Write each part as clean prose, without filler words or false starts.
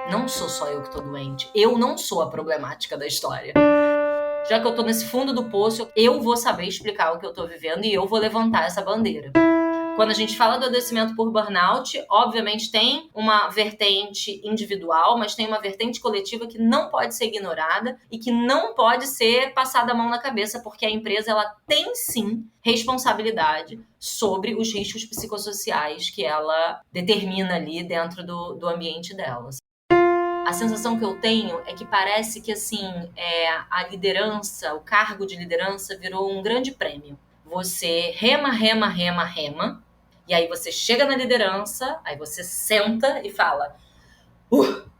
Não sou só eu que tô doente. Eu não sou a problemática da história. Já que eu tô nesse fundo do poço, eu vou saber explicar o que eu tô vivendo e eu vou levantar essa bandeira. Quando a gente fala do adoecimento por burnout, obviamente tem uma vertente individual, mas tem uma vertente coletiva que não pode ser ignorada e que não pode ser passada a mão na cabeça, porque a empresa ela tem sim responsabilidade sobre os riscos psicossociais que ela determina ali dentro do ambiente dela. A sensação que eu tenho é que parece que assim, a liderança, o cargo de liderança virou um grande prêmio. Você rema, rema, rema, rema, e aí você chega na liderança, aí você senta e fala: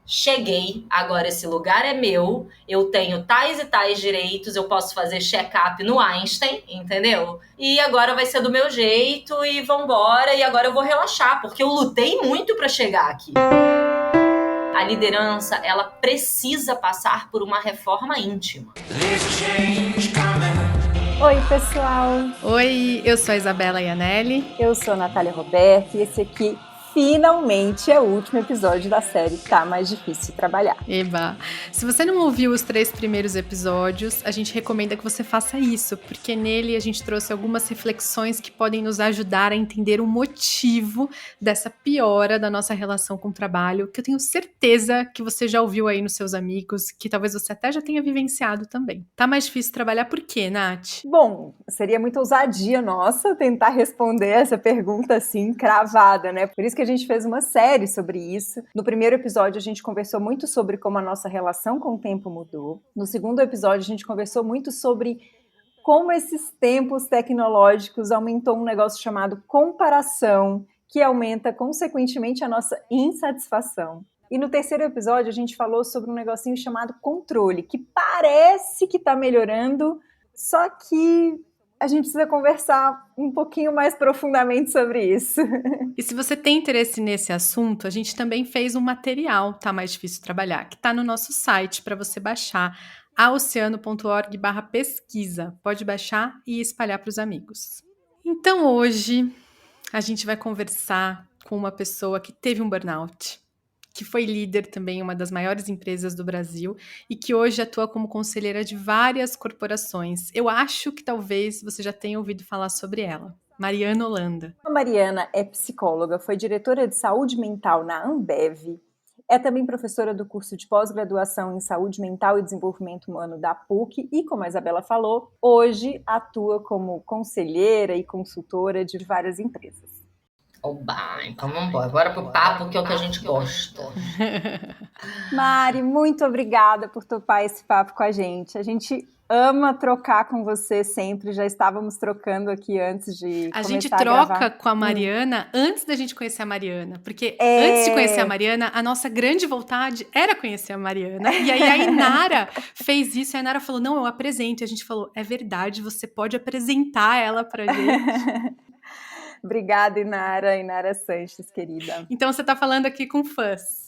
cheguei, agora esse lugar é meu, eu tenho tais e tais direitos, eu posso fazer check-up no Einstein, entendeu? E agora vai ser do meu jeito e vambora, e agora eu vou relaxar, porque eu lutei muito pra chegar aqui. A liderança, ela precisa passar por uma reforma íntima. Oi, pessoal! Oi, eu sou a Isabela Ianelli. Eu sou a Natália Roberto e esse aqui finalmente é o último episódio da série Tá Mais Difícil de Trabalhar. Eba! Se você não ouviu os 3 primeiros episódios, a gente recomenda que você faça isso, porque nele a gente trouxe algumas reflexões que podem nos ajudar a entender o motivo dessa piora da nossa relação com o trabalho, que eu tenho certeza que você já ouviu aí nos seus amigos, que talvez você até já tenha vivenciado também. Tá mais difícil trabalhar por quê, Nath? Bom, seria muita ousadia nossa tentar responder essa pergunta assim, cravada, né? Por isso que a gente fez uma série sobre isso. No primeiro episódio a gente conversou muito sobre como a nossa relação com o tempo mudou. No segundo episódio a gente conversou muito sobre como esses tempos tecnológicos aumentou um negócio chamado comparação, que aumenta consequentemente a nossa insatisfação. E no terceiro episódio a gente falou sobre um negocinho chamado controle, que parece que está melhorando, só que a gente precisa conversar um pouquinho mais profundamente sobre isso. E se você tem interesse nesse assunto, a gente também fez um material, Tá Mais Difícil Trabalhar, que está no nosso site para você baixar, aoceano.org/pesquisa. Pode baixar e espalhar para os amigos. Então hoje a gente vai conversar com uma pessoa que teve um burnout, que foi líder também em uma das maiores empresas do Brasil e que hoje atua como conselheira de várias corporações. Eu acho que talvez você já tenha ouvido falar sobre ela. Mariana Holanda. A Mariana é psicóloga, foi diretora de saúde mental na Ambev, é também professora do curso de pós-graduação em saúde mental e desenvolvimento humano da PUC e, como a Isabela falou, hoje atua como conselheira e consultora de várias empresas. Oba, então vamos embora. Agora pro papo, que é o que a gente gosta. Mari, muito obrigada por topar esse papo com a gente. A gente ama trocar com você sempre, já estávamos trocando aqui antes de começar a gravar. A gente troca com a Mariana antes da gente conhecer a Mariana, porque antes de conhecer a Mariana, a nossa grande vontade era conhecer a Mariana. E aí a Inara fez isso, e a Inara falou, não, eu apresento. E a gente falou, é verdade, você pode apresentar ela pra gente. Obrigada, Inara Sanches, querida. Então você tá falando aqui com fãs.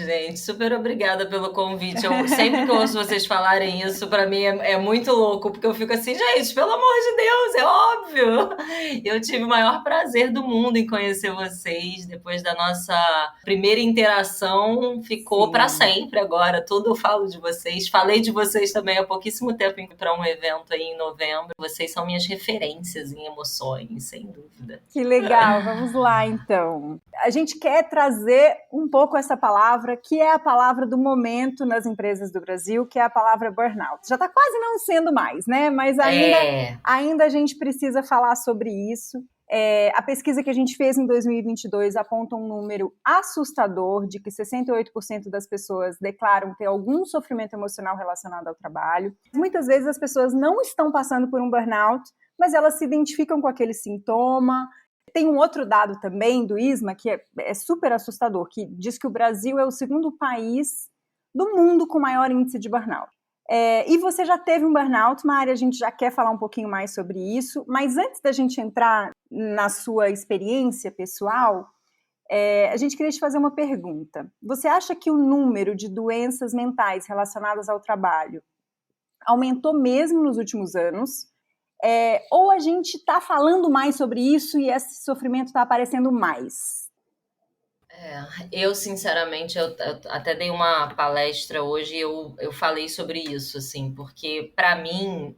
Gente, super obrigada pelo convite. Sempre que eu ouço vocês falarem isso, pra mim é muito louco, porque eu fico assim, gente, pelo amor de Deus, é óbvio. Eu tive o maior prazer do mundo em conhecer vocês. Depois da nossa primeira interação, ficou pra sempre agora. Tudo eu falo de vocês. Falei de vocês também há pouquíssimo tempo para um evento aí em novembro. Vocês são minhas referências em emoções, sem dúvida. Que legal, vamos lá então. A gente quer trazer um pouco essa palavra, que é a palavra do momento nas empresas do Brasil, que é a palavra burnout. Já está quase não sendo mais, né? Mas ainda a gente precisa falar sobre isso. A pesquisa que a gente fez em 2022 aponta um número assustador de que 68% das pessoas declaram ter algum sofrimento emocional relacionado ao trabalho. Muitas vezes as pessoas não estão passando por um burnout, mas elas se identificam com aquele sintoma. Tem um outro dado também do ISMA que é super assustador, que diz que o Brasil é o segundo país do mundo com maior índice de burnout. E você já teve um burnout, Mari, a gente já quer falar um pouquinho mais sobre isso, mas antes da gente entrar na sua experiência pessoal, a gente queria te fazer uma pergunta. Você acha que o número de doenças mentais relacionadas ao trabalho aumentou mesmo nos últimos anos? Ou a gente está falando mais sobre isso e esse sofrimento está aparecendo mais? Eu, sinceramente, eu até dei uma palestra hoje e eu falei sobre isso, assim, porque para mim,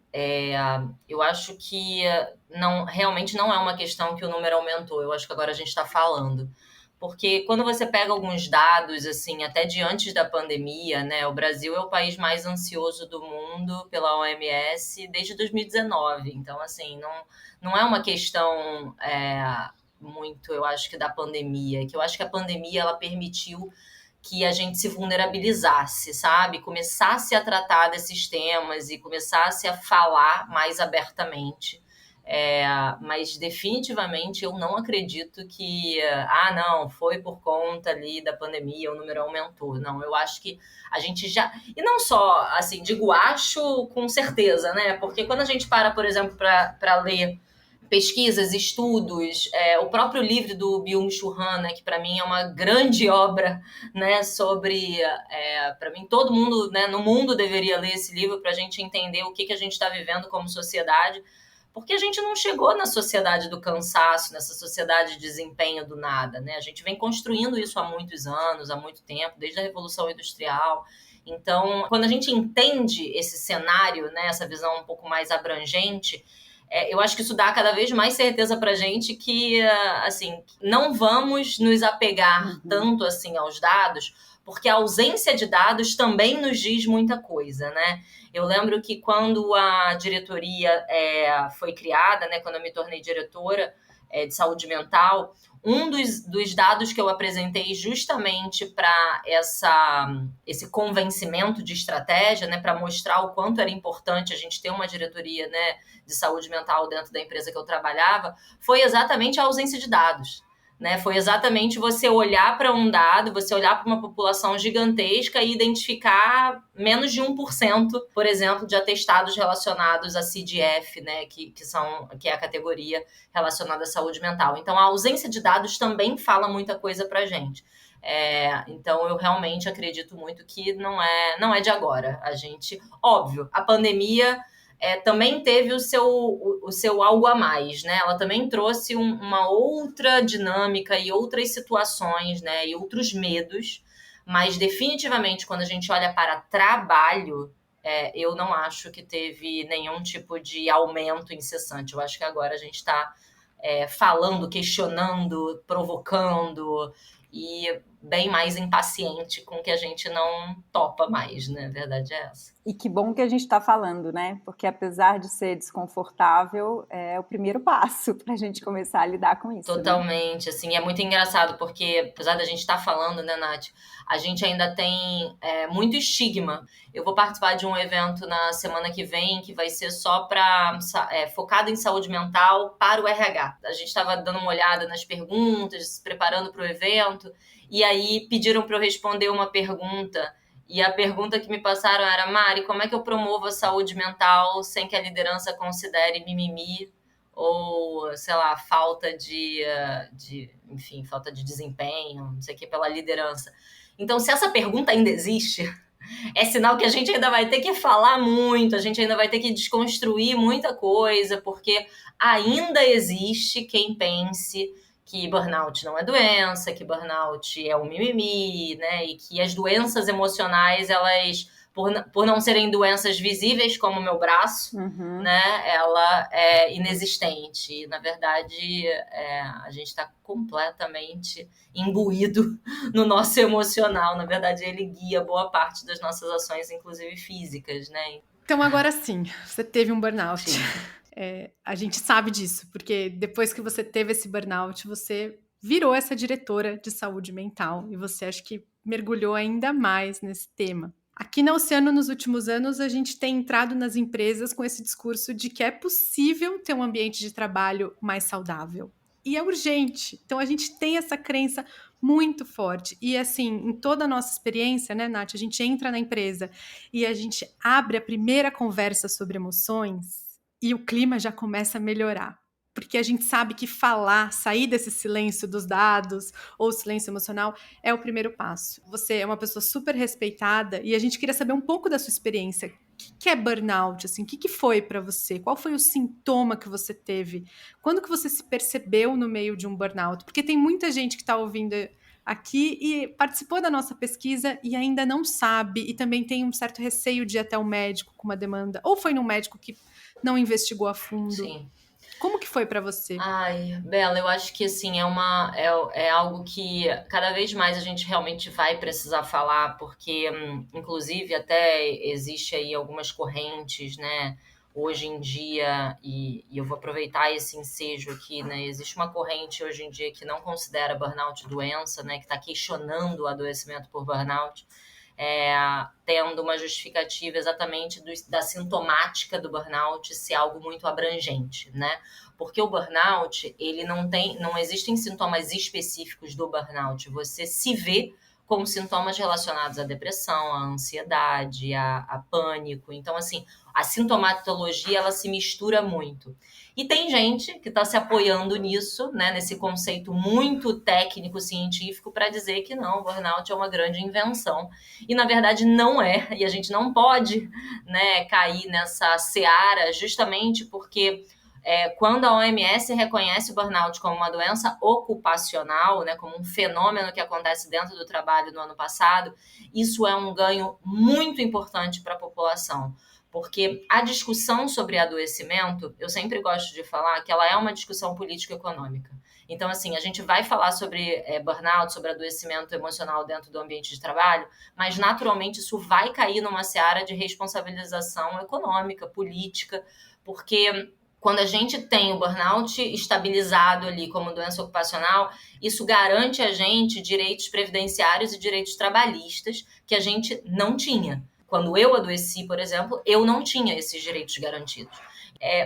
eu acho que não, realmente não é uma questão que o número aumentou, eu acho que agora a gente está falando. Porque quando você pega alguns dados, assim, até de antes da pandemia, né, o Brasil é o país mais ansioso do mundo pela OMS desde 2019. Então, assim, não é uma questão muito, eu acho que da pandemia, que eu acho que a pandemia ela permitiu que a gente se vulnerabilizasse, sabe? Começasse a tratar desses temas e começasse a falar mais abertamente. Mas definitivamente eu não acredito que, não, foi por conta ali da pandemia, o número aumentou. Não, eu acho que a gente já. E não só, assim, digo acho com certeza, né? Porque quando a gente para, por exemplo, para ler pesquisas, estudos, o próprio livro do Byung-Chul Han, né, que para mim é uma grande obra, né, sobre, para mim todo mundo, né, no mundo deveria ler esse livro para a gente entender o que a gente está vivendo como sociedade, porque a gente não chegou na sociedade do cansaço, nessa sociedade de desempenho do nada, né, a gente vem construindo isso há muitos anos, há muito tempo, desde a Revolução Industrial. Então, quando a gente entende esse cenário, né, essa visão um pouco mais abrangente, eu acho que isso dá cada vez mais certeza pra gente que, assim, não vamos nos apegar tanto assim aos dados, porque a ausência de dados também nos diz muita coisa, né? Eu lembro que quando a diretoria foi criada, né, quando eu me tornei diretora de saúde mental, um dos dados que eu apresentei justamente para esse convencimento de estratégia, né, para mostrar o quanto era importante a gente ter uma diretoria, né, de saúde mental dentro da empresa que eu trabalhava, foi exatamente a ausência de dados. Né? Foi exatamente você olhar para um dado, você olhar para uma população gigantesca e identificar menos de 1%, por exemplo, de atestados relacionados a CDF, né? que é a categoria relacionada à saúde mental. Então, a ausência de dados também fala muita coisa para a gente. Então, eu realmente acredito muito que não é de agora. A gente, óbvio, a pandemia também teve o seu algo a mais, né? Ela também trouxe uma outra dinâmica e outras situações, né? E outros medos, mas definitivamente quando a gente olha para trabalho, eu não acho que teve nenhum tipo de aumento incessante. Eu acho que agora a gente está falando, questionando, provocando e bem mais impaciente com o que a gente não topa mais, né? A verdade é essa. E que bom que a gente está falando, né? Porque apesar de ser desconfortável, é o primeiro passo para a gente começar a lidar com isso. Totalmente, né? assim, é muito engraçado porque, apesar da gente estar falando, né, Nath, a gente ainda tem muito estigma. Eu vou participar de um evento na semana que vem que vai ser só focado em saúde mental para o RH. A gente estava dando uma olhada nas perguntas, se preparando para o evento, e aí pediram para eu responder uma pergunta. E a pergunta que me passaram era: Mari, como é que eu promovo a saúde mental sem que a liderança considere mimimi ou, sei lá, falta enfim, falta de desempenho, não sei o que, pela liderança. Então, se essa pergunta ainda existe, é sinal que a gente ainda vai ter que falar muito, a gente ainda vai ter que desconstruir muita coisa, porque ainda existe quem pense que burnout não é doença, que burnout é um mimimi, né? E que as doenças emocionais, elas, por não serem doenças visíveis como o meu braço, né? Ela é inexistente. E, na verdade, a gente está completamente imbuído no nosso emocional. Na verdade, ele guia boa parte das nossas ações, inclusive físicas, né? Então, agora sim, você teve um burnout. A gente sabe disso, porque depois que você teve esse burnout, você virou essa diretora de saúde mental e você acho que mergulhou ainda mais nesse tema. Aqui na Oceano, nos últimos anos, a gente tem entrado nas empresas com esse discurso de que é possível ter um ambiente de trabalho mais saudável. E é urgente. Então, a gente tem essa crença muito forte. E, assim, em toda a nossa experiência, né, Nath? A gente entra na empresa e a gente abre a primeira conversa sobre emoções e o clima já começa a melhorar. Porque a gente sabe que falar, sair desse silêncio dos dados ou silêncio emocional é o primeiro passo. Você é uma pessoa super respeitada e a gente queria saber um pouco da sua experiência. O que é burnout? Assim, o que foi para você? Qual foi o sintoma que você teve? Quando que você se percebeu no meio de um burnout? Porque tem muita gente que está ouvindo aqui e participou da nossa pesquisa e ainda não sabe, e também tem um certo receio de ir até o médico com uma demanda, ou foi num médico que não investigou a fundo. Sim. Como que foi para você? Ai, Bela, eu acho que assim, é algo que cada vez mais a gente realmente vai precisar falar, porque, inclusive, até existe aí algumas correntes, né, hoje em dia, e eu vou aproveitar esse ensejo aqui, né, existe uma corrente hoje em dia que não considera burnout doença, né, que está questionando o adoecimento por burnout, tendo uma justificativa exatamente da sintomática do burnout ser algo muito abrangente, né? Porque o burnout, ele não existem sintomas específicos do burnout. Você se vê com sintomas relacionados à depressão, à ansiedade, a pânico. Então, assim, a sintomatologia, ela se mistura muito. E tem gente que está se apoiando nisso, né, nesse conceito muito técnico-científico, para dizer que não, o burnout é uma grande invenção. E, na verdade, não é. E a gente não pode, né, cair nessa seara, justamente porque quando a OMS reconhece o burnout como uma doença ocupacional, né, como um fenômeno que acontece dentro do trabalho no ano passado, isso é um ganho muito importante para a população. Porque a discussão sobre adoecimento, eu sempre gosto de falar que ela é uma discussão político-econômica. Então, assim, a gente vai falar sobre burnout, sobre adoecimento emocional dentro do ambiente de trabalho, mas naturalmente isso vai cair numa seara de responsabilização econômica, política, porque quando a gente tem o burnout estabilizado ali como doença ocupacional, isso garante a gente direitos previdenciários e direitos trabalhistas que a gente não tinha. Quando eu adoeci, por exemplo, eu não tinha esses direitos garantidos.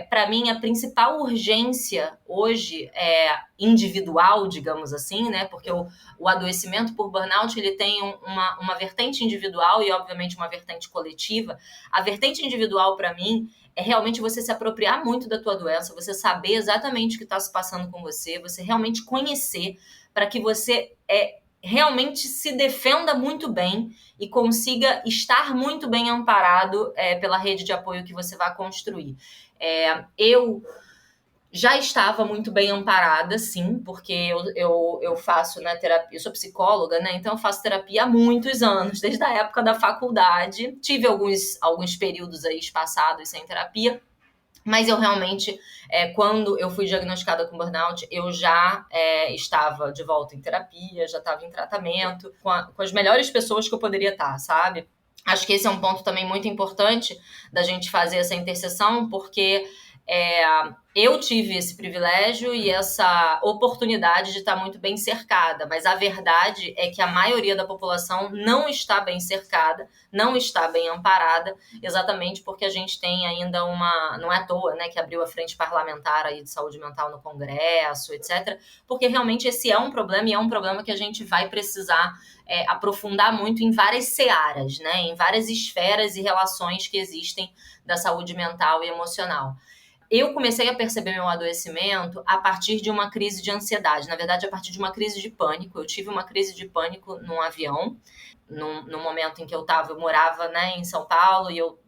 Para mim, a principal urgência hoje é individual, digamos assim, né? Porque o adoecimento por burnout ele tem uma vertente individual e, obviamente, uma vertente coletiva. A vertente individual, para mim, é realmente você se apropriar muito da tua doença, você saber exatamente o que está se passando com você, você realmente conhecer para que você realmente se defenda muito bem e consiga estar muito bem amparado pela rede de apoio que você vai construir. Eu já estava muito bem amparada, sim, porque eu faço, né, terapia, eu sou psicóloga, né, então eu faço terapia há muitos anos, desde a época da faculdade. Tive alguns períodos aí espaçados sem terapia, mas eu realmente, quando eu fui diagnosticada com burnout, eu já estava de volta em terapia, já estava em tratamento, com as melhores pessoas que eu poderia estar, sabe? Acho que esse é um ponto também muito importante da gente fazer essa interseção, porque eu tive esse privilégio e essa oportunidade de estar muito bem cercada, mas a verdade é que a maioria da população não está bem cercada, não está bem amparada, exatamente porque a gente tem ainda não é à toa, né, que abriu a frente parlamentar aí de saúde mental no Congresso, etc., porque realmente esse é um problema e é um problema que a gente vai precisar aprofundar muito em várias searas, né, em várias esferas e relações que existem da saúde mental e emocional. Eu comecei a perceber meu adoecimento a partir de uma crise de ansiedade. Na verdade, a partir de uma crise de pânico. Eu tive uma crise de pânico num avião, no momento em que eu morava, né, em São Paulo, e eu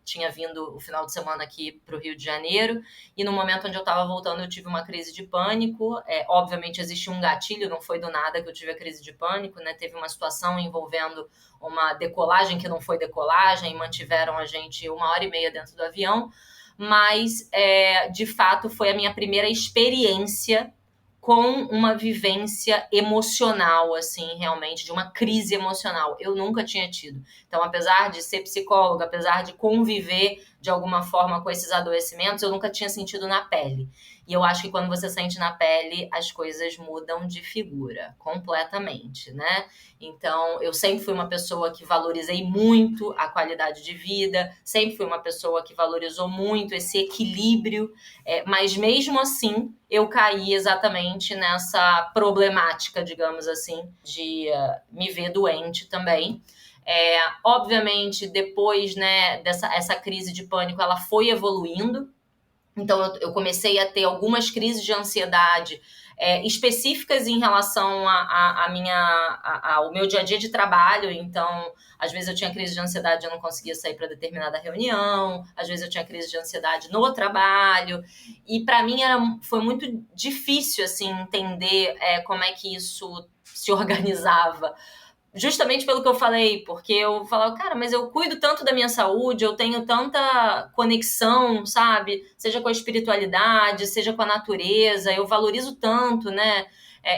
tinha vindo o final de semana aqui para o Rio de Janeiro, e no momento onde eu estava voltando eu tive uma crise de pânico. Obviamente existe um gatilho, não foi do nada que eu tive a crise de pânico, né? Teve uma situação envolvendo uma decolagem que não foi decolagem, e mantiveram a gente 1h30 dentro do avião, mas de fato foi a minha primeira experiência com uma vivência emocional, assim, realmente, de uma crise emocional. Eu nunca tinha tido. Então, apesar de ser psicóloga, apesar de conviver de alguma forma com esses adoecimentos, eu nunca tinha sentido na pele. E eu acho que quando você sente na pele, as coisas mudam de figura, completamente, né? Então, eu sempre fui uma pessoa que valorizei muito a qualidade de vida, sempre fui uma pessoa que valorizou muito esse equilíbrio, mas mesmo assim, eu caí exatamente nessa problemática, digamos assim, de me ver doente também. Obviamente, depois, né, essa crise de pânico, ela foi evoluindo. Então, eu comecei a ter algumas crises de ansiedade específicas em relação ao meu dia a dia de trabalho. Então, às vezes eu tinha crise de ansiedade e eu não conseguia sair para determinada reunião. Às vezes eu tinha crise de ansiedade no trabalho. E para mim foi muito difícil assim, entender como é que isso se organizava. Justamente pelo que eu falei, porque eu falava, cara, mas eu cuido tanto da minha saúde, eu tenho tanta conexão, sabe? Seja com a espiritualidade, seja com a natureza, eu valorizo tanto, né?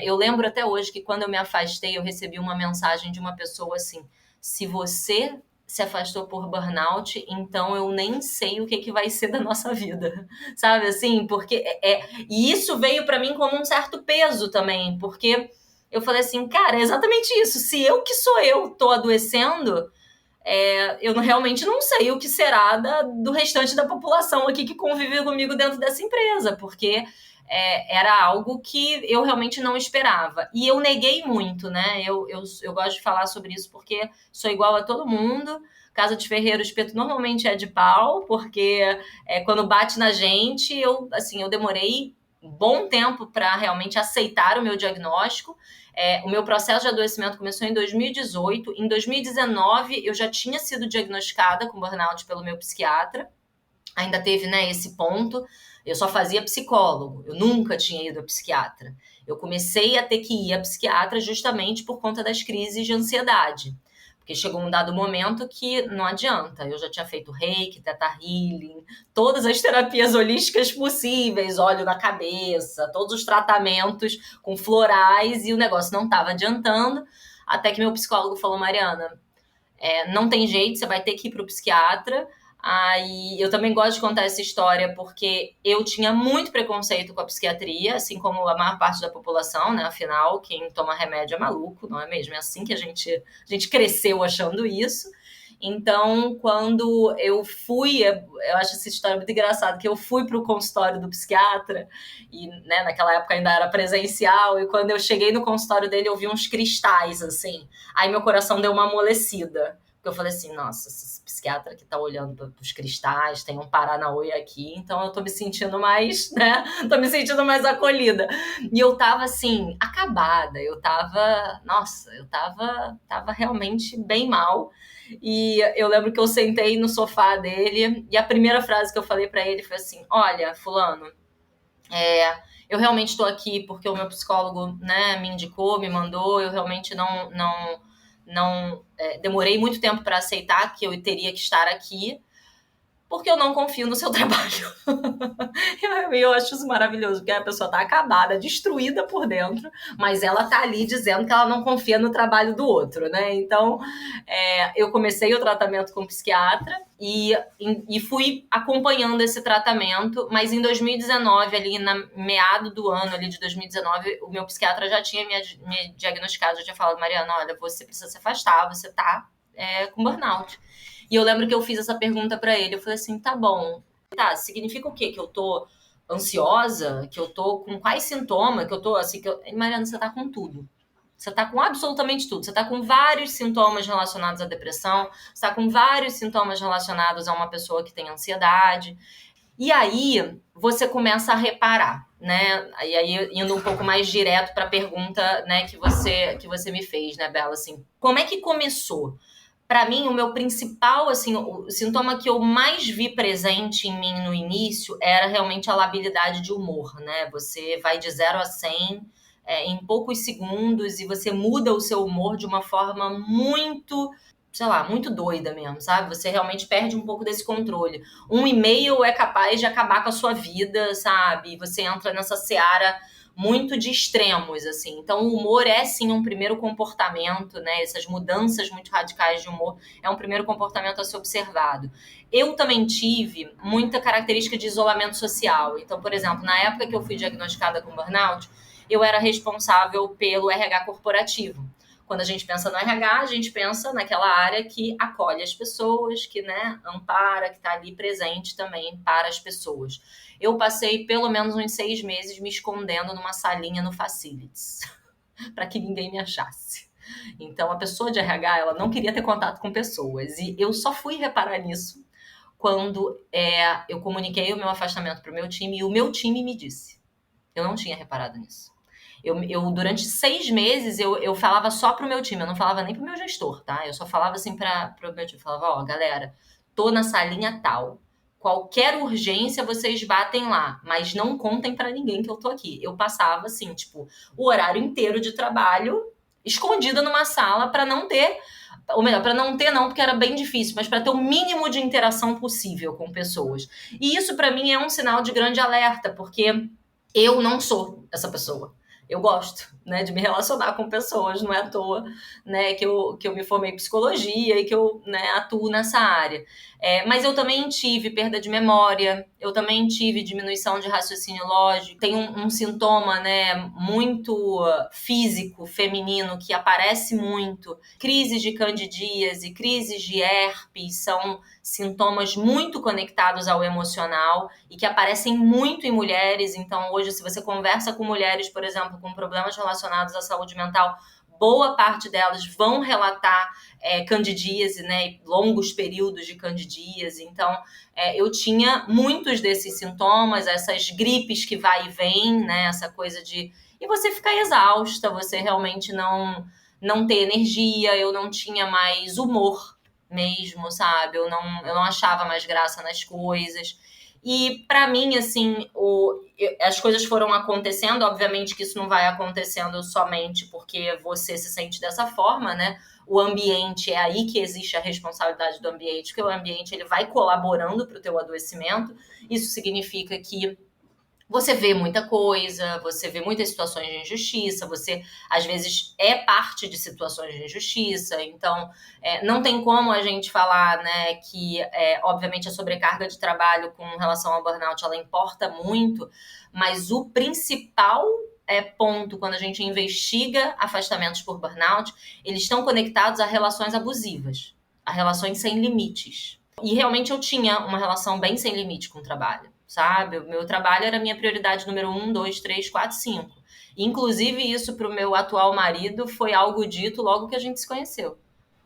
Eu lembro até hoje que quando eu me afastei, eu recebi uma mensagem de uma pessoa assim, se você se afastou por burnout, então eu nem sei o que vai ser da nossa vida, sabe? Assim, porque e isso veio pra mim como um certo peso também, porque eu falei assim, cara, é exatamente isso. Se eu que sou eu tô adoecendo, eu realmente não sei o que será do restante da população aqui que convive comigo dentro dessa empresa, porque era algo que eu realmente não esperava. E eu neguei muito, né? Eu gosto de falar sobre isso porque sou igual a todo mundo. Casa de ferreiro, o espeto normalmente é de pau, porque quando bate na gente, eu demorei um bom tempo para realmente aceitar o meu diagnóstico. O meu processo de adoecimento começou em 2018. Em 2019, eu já tinha sido diagnosticada com burnout pelo meu psiquiatra. Ainda teve, né, esse ponto. Eu só fazia psicólogo. Eu nunca tinha ido a psiquiatra. Eu comecei a ter que ir a psiquiatra justamente por conta das crises de ansiedade. Porque chegou um dado momento que não adianta. Eu já tinha feito reiki, teta healing, todas as terapias holísticas possíveis, óleo na cabeça, todos os tratamentos com florais e o negócio não estava adiantando. Até que meu psicólogo falou, Mariana, não tem jeito, você vai ter que ir para o psiquiatra. Aí eu também gosto de contar essa história porque eu tinha muito preconceito com a psiquiatria, assim como a maior parte da população, né? Afinal, quem toma remédio é maluco, não é mesmo? É assim que a gente cresceu achando isso. Então, quando eu fui, eu acho essa história muito engraçada, que eu fui para o consultório do psiquiatra, e né, naquela época ainda era presencial, e quando eu cheguei no consultório dele, eu vi uns cristais, assim. Aí meu coração deu uma amolecida. Porque eu falei assim, nossa, esse psiquiatra que tá olhando para os cristais, tem um Paranauê aqui, então eu tô me sentindo mais, né? Tô me sentindo mais acolhida. E eu tava, assim, acabada. Eu tava realmente bem mal. E eu lembro que eu sentei no sofá dele e a primeira frase que eu falei pra ele foi assim, olha, fulano, eu realmente estou aqui porque o meu psicólogo, né, me indicou, me mandou, eu realmente não demorei muito tempo para aceitar que eu teria que estar aqui, porque eu não confio no seu trabalho. Eu acho isso maravilhoso, porque a pessoa tá acabada, destruída por dentro, mas ela tá ali dizendo que ela não confia no trabalho do outro, né? Então, eu comecei o tratamento com psiquiatra e fui acompanhando esse tratamento, mas em 2019, ali na meado do ano ali de 2019, o meu psiquiatra já tinha me diagnosticado, já tinha falado, Mariana, olha, você precisa se afastar, você tá com burnout. E eu lembro que eu fiz essa pergunta pra ele, eu falei assim, tá bom, tá, significa o quê? Que eu tô ansiosa? Que eu tô com quais sintomas? Que eu tô assim, Mariana, você tá com tudo. Você tá com absolutamente tudo. Você tá com vários sintomas relacionados à depressão, você tá com vários sintomas relacionados a uma pessoa que tem ansiedade. E aí, você começa a reparar, né? E aí, indo um pouco mais direto pra pergunta, né, que você me fez, né, Bela, assim, como é que começou? Para mim, o meu principal, assim, o sintoma que eu mais vi presente em mim no início era realmente a labilidade de humor, né? Você vai de 0 a 100 em poucos segundos e você muda o seu humor de uma forma muito, sei lá, muito doida mesmo, sabe? Você realmente perde um pouco desse controle. Um e-mail é capaz de acabar com a sua vida, sabe? Você entra nessa seara muito de extremos, assim. Então, o humor é, sim, um primeiro comportamento, né? Essas mudanças muito radicais de humor é um primeiro comportamento a ser observado. Eu também tive muita característica de isolamento social. Então, por exemplo, na época que eu fui diagnosticada com burnout, eu era responsável pelo RH corporativo. Quando a gente pensa no RH, a gente pensa naquela área que acolhe as pessoas, que, né, ampara, que está ali presente também para as pessoas. Eu passei pelo menos uns 6 meses me escondendo numa salinha no Facilities, para que ninguém me achasse. Então, a pessoa de RH, ela não queria ter contato com pessoas. E eu só fui reparar nisso quando eu comuniquei o meu afastamento para o meu time e o meu time me disse. Eu não tinha reparado nisso. Eu durante 6 meses, eu falava só pro meu time, eu não falava nem pro meu gestor, tá? Eu só falava assim pro meu time, falava, galera, tô na salinha tal. Qualquer urgência, vocês batem lá, mas não contem pra ninguém que eu tô aqui. Eu passava, assim, tipo, o horário inteiro de trabalho escondida numa sala para não ter, ou melhor, para não ter não, porque era bem difícil, mas para ter o mínimo de interação possível com pessoas. E isso para mim é um sinal de grande alerta, porque eu não sou essa pessoa. Eu gosto, né, de me relacionar com pessoas, não é à toa, né, que eu me formei em psicologia e que eu, né, atuo nessa área. Mas eu também tive perda de memória, eu também tive diminuição de raciocínio lógico. Tem um sintoma, né, muito físico, feminino, que aparece muito. Crises de candidíase, crises de herpes, são sintomas muito conectados ao emocional e que aparecem muito em mulheres. Então, hoje, se você conversa com mulheres, por exemplo, com problemas relacionados à saúde mental, boa parte delas vão relatar candidíase, né, longos períodos de candidíase. Então, eu tinha muitos desses sintomas, essas gripes que vai e vem, né, essa coisa de... E você ficar exausta, você realmente não ter energia, eu não tinha mais humor mesmo, sabe? Eu não achava mais graça nas coisas. E para mim, assim, as coisas foram acontecendo. Obviamente que isso não vai acontecendo somente porque você se sente dessa forma, né? O ambiente, é aí que existe a responsabilidade do ambiente, porque o ambiente ele vai colaborando para o teu adoecimento. Isso significa que você vê muita coisa, você vê muitas situações de injustiça, você, às vezes, é parte de situações de injustiça. Então, não tem como a gente falar, né, que, obviamente, a sobrecarga de trabalho com relação ao burnout, ela importa muito, mas o principal ponto, quando a gente investiga afastamentos por burnout, eles estão conectados a relações abusivas, a relações sem limites. E, realmente, eu tinha uma relação bem sem limite com o trabalho. Sabe? O meu trabalho era a minha prioridade número 1, 2, 3, 4, 5. Inclusive, isso pro meu atual marido foi algo dito logo que a gente se conheceu.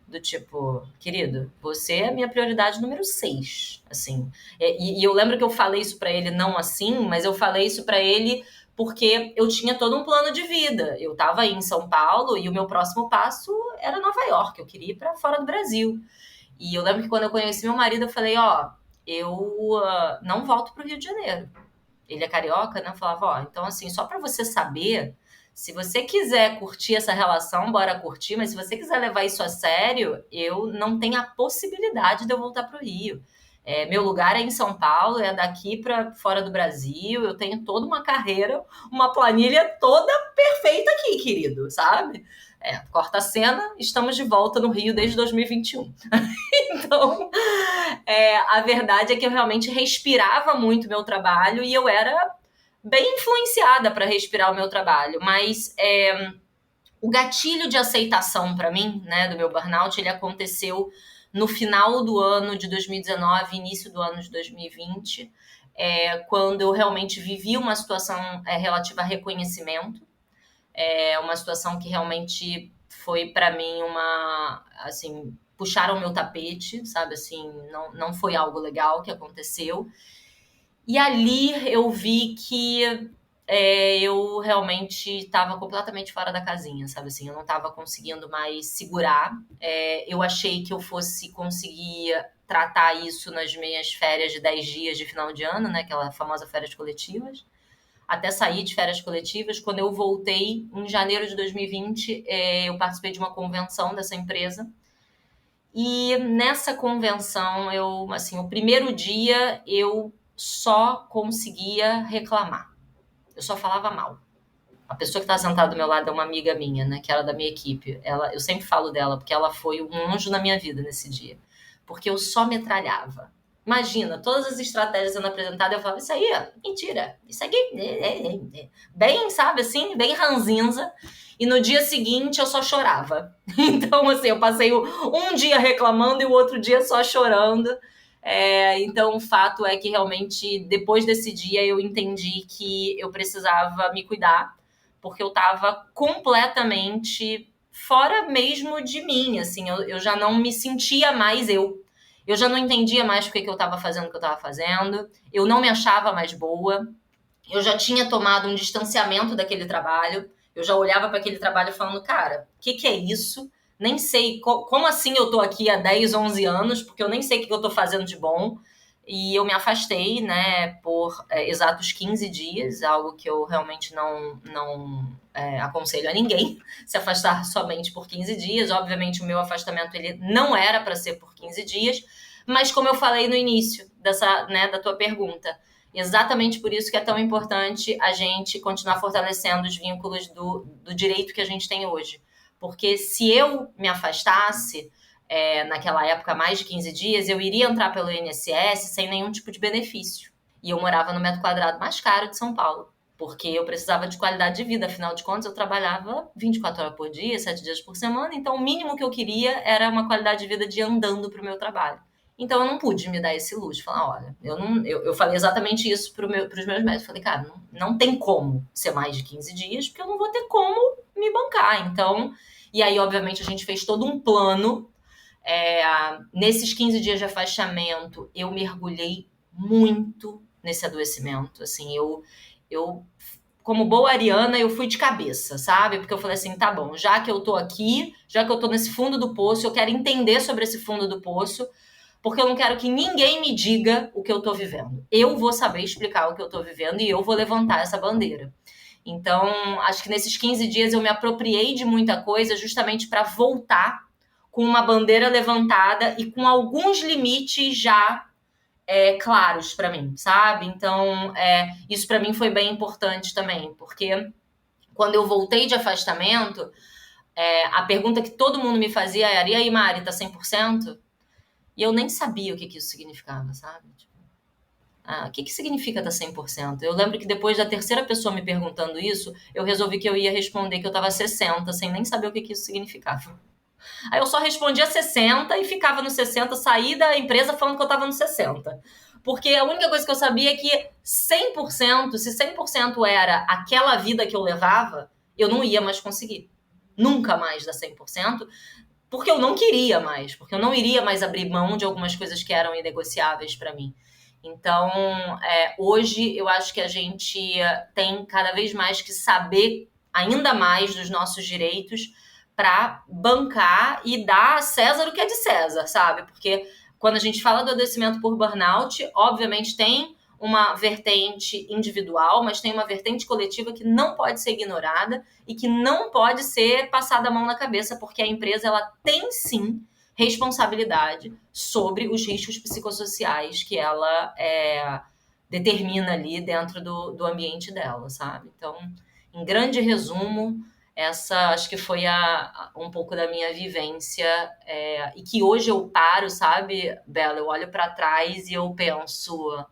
Do tipo, querido, você é a minha prioridade número 6. Assim. E eu lembro que eu falei isso pra ele não assim, mas eu falei isso pra ele porque eu tinha todo um plano de vida. Eu tava aí em São Paulo e o meu próximo passo era Nova York. Eu queria ir pra fora do Brasil. E eu lembro que quando eu conheci meu marido, eu falei, eu não volto pro Rio de Janeiro. Ele é carioca, né? Eu falava, então assim, só pra você saber, se você quiser curtir essa relação, bora curtir, mas se você quiser levar isso a sério, eu não tenho a possibilidade de eu voltar pro Rio. Meu lugar é em São Paulo, é daqui pra fora do Brasil, eu tenho toda uma carreira, uma planilha toda perfeita aqui, querido, sabe? Corta a cena, estamos de volta no Rio desde 2021. Então, a verdade é que eu realmente respirava muito meu trabalho e eu era bem influenciada para respirar o meu trabalho. Mas o gatilho de aceitação para mim, né, do meu burnout, ele aconteceu no final do ano de 2019, início do ano de 2020, quando eu realmente vivi uma situação relativa a reconhecimento. Uma situação que realmente foi para mim assim, puxaram meu tapete, sabe, assim, não foi algo legal que aconteceu. E ali eu vi que eu realmente estava completamente fora da casinha, sabe, assim, eu não estava conseguindo mais segurar. Eu achei que eu fosse conseguir tratar isso nas minhas férias de 10 dias de final de ano, né, aquela famosa férias coletivas. Até sair de férias coletivas. Quando eu voltei, em janeiro de 2020, eu participei de uma convenção dessa empresa. E nessa convenção, o primeiro dia, eu só conseguia reclamar. Eu só falava mal. A pessoa que estava sentada do meu lado é uma amiga minha, né, que era da minha equipe. Eu sempre falo dela, porque ela foi um anjo na minha vida nesse dia. Porque eu só metralhava. Imagina, todas as estratégias sendo apresentadas, eu falava, isso aí, mentira, isso aqui, bem, sabe, assim, bem ranzinza. E no dia seguinte eu só chorava. Então, assim, eu passei um dia reclamando e o outro dia só chorando. Então, o fato é que realmente, depois desse dia, eu entendi que eu precisava me cuidar, porque eu estava completamente fora mesmo de mim, assim, eu já não me sentia mais eu. Eu já não entendia mais porque que eu estava fazendo o que eu estava fazendo. Eu não me achava mais boa. Eu já tinha tomado um distanciamento daquele trabalho. Eu já olhava para aquele trabalho falando, cara, o que é isso? Nem sei como assim eu tô aqui há 10, 11 anos, porque eu nem sei o que eu tô fazendo de bom. E eu me afastei, né, por exatos 15 dias, algo que eu realmente não aconselho a ninguém, se afastar somente por 15 dias. Obviamente, o meu afastamento ele não era para ser por 15 dias, mas como eu falei no início da tua pergunta, exatamente por isso que é tão importante a gente continuar fortalecendo os vínculos do direito que a gente tem hoje. Porque se eu me afastasse, naquela época, mais de 15 dias, eu iria entrar pelo INSS sem nenhum tipo de benefício. E eu morava no metro quadrado mais caro de São Paulo, porque eu precisava de qualidade de vida. Afinal de contas, eu trabalhava 24 horas por dia, 7 dias por semana, então o mínimo que eu queria era uma qualidade de vida de andando para o meu trabalho. Então eu não pude me dar esse luxo. Falar, olha, eu falei exatamente isso para os meus médicos. Falei, cara, não tem como ser mais de 15 dias, porque eu não vou ter como me bancar. Então, e aí, obviamente, a gente fez todo um plano. Nesses 15 dias de afastamento, eu mergulhei muito nesse adoecimento. Assim, eu como boa ariana, eu fui de cabeça, sabe? Porque eu falei assim, tá bom, já que eu tô aqui, já que eu tô nesse fundo do poço, eu quero entender sobre esse fundo do poço, porque eu não quero que ninguém me diga o que eu tô vivendo. Eu vou saber explicar o que eu tô vivendo e eu vou levantar essa bandeira. Então, acho que nesses 15 dias eu me apropriei de muita coisa justamente para voltar com uma bandeira levantada e com alguns limites já claros para mim, sabe? Então, isso para mim foi bem importante também, porque quando eu voltei de afastamento, a pergunta que todo mundo me fazia era: e aí, Mari, tá 100%? E eu nem sabia o que isso significava, sabe? O que significa tá 100%? Eu lembro que depois da terceira pessoa me perguntando isso, eu resolvi que eu ia responder que eu tava 60%, sem nem saber o que isso significava. Aí eu só respondia 60 e ficava no 60, saí da empresa falando que eu tava no 60. Porque a única coisa que eu sabia é que 100%, se 100% era aquela vida que eu levava, eu não ia mais conseguir. Nunca mais dar 100%, porque eu não queria mais, porque eu não iria mais abrir mão de algumas coisas que eram inegociáveis para mim. Então, hoje eu acho que a gente tem cada vez mais que saber ainda mais dos nossos direitos para bancar e dar a César o que é de César, sabe? Porque quando a gente fala do adoecimento por burnout, obviamente tem uma vertente individual, mas tem uma vertente coletiva que não pode ser ignorada e que não pode ser passada a mão na cabeça, porque a empresa ela tem sim responsabilidade sobre os riscos psicossociais que ela determina ali dentro do ambiente dela, sabe? Então, em grande resumo, essa acho que foi um pouco da minha vivência, e que hoje eu paro, sabe, Bela? Eu olho para trás e eu penso,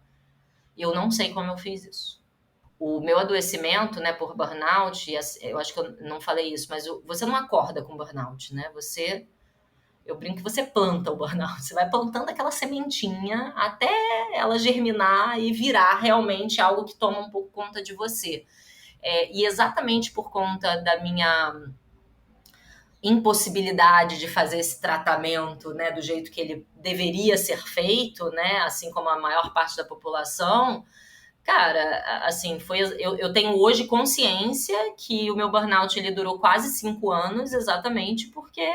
eu não sei como eu fiz isso. O meu adoecimento, né, por burnout, eu acho que eu não falei isso, mas você não acorda com burnout, né? Eu brinco que você planta o burnout, você vai plantando aquela sementinha até ela germinar e virar realmente algo que toma um pouco conta de você. E exatamente por conta da minha impossibilidade de fazer esse tratamento, né, do jeito que ele deveria ser feito, né, assim como a maior parte da população, cara, assim, eu tenho hoje consciência que o meu burnout ele durou quase 5 anos, exatamente porque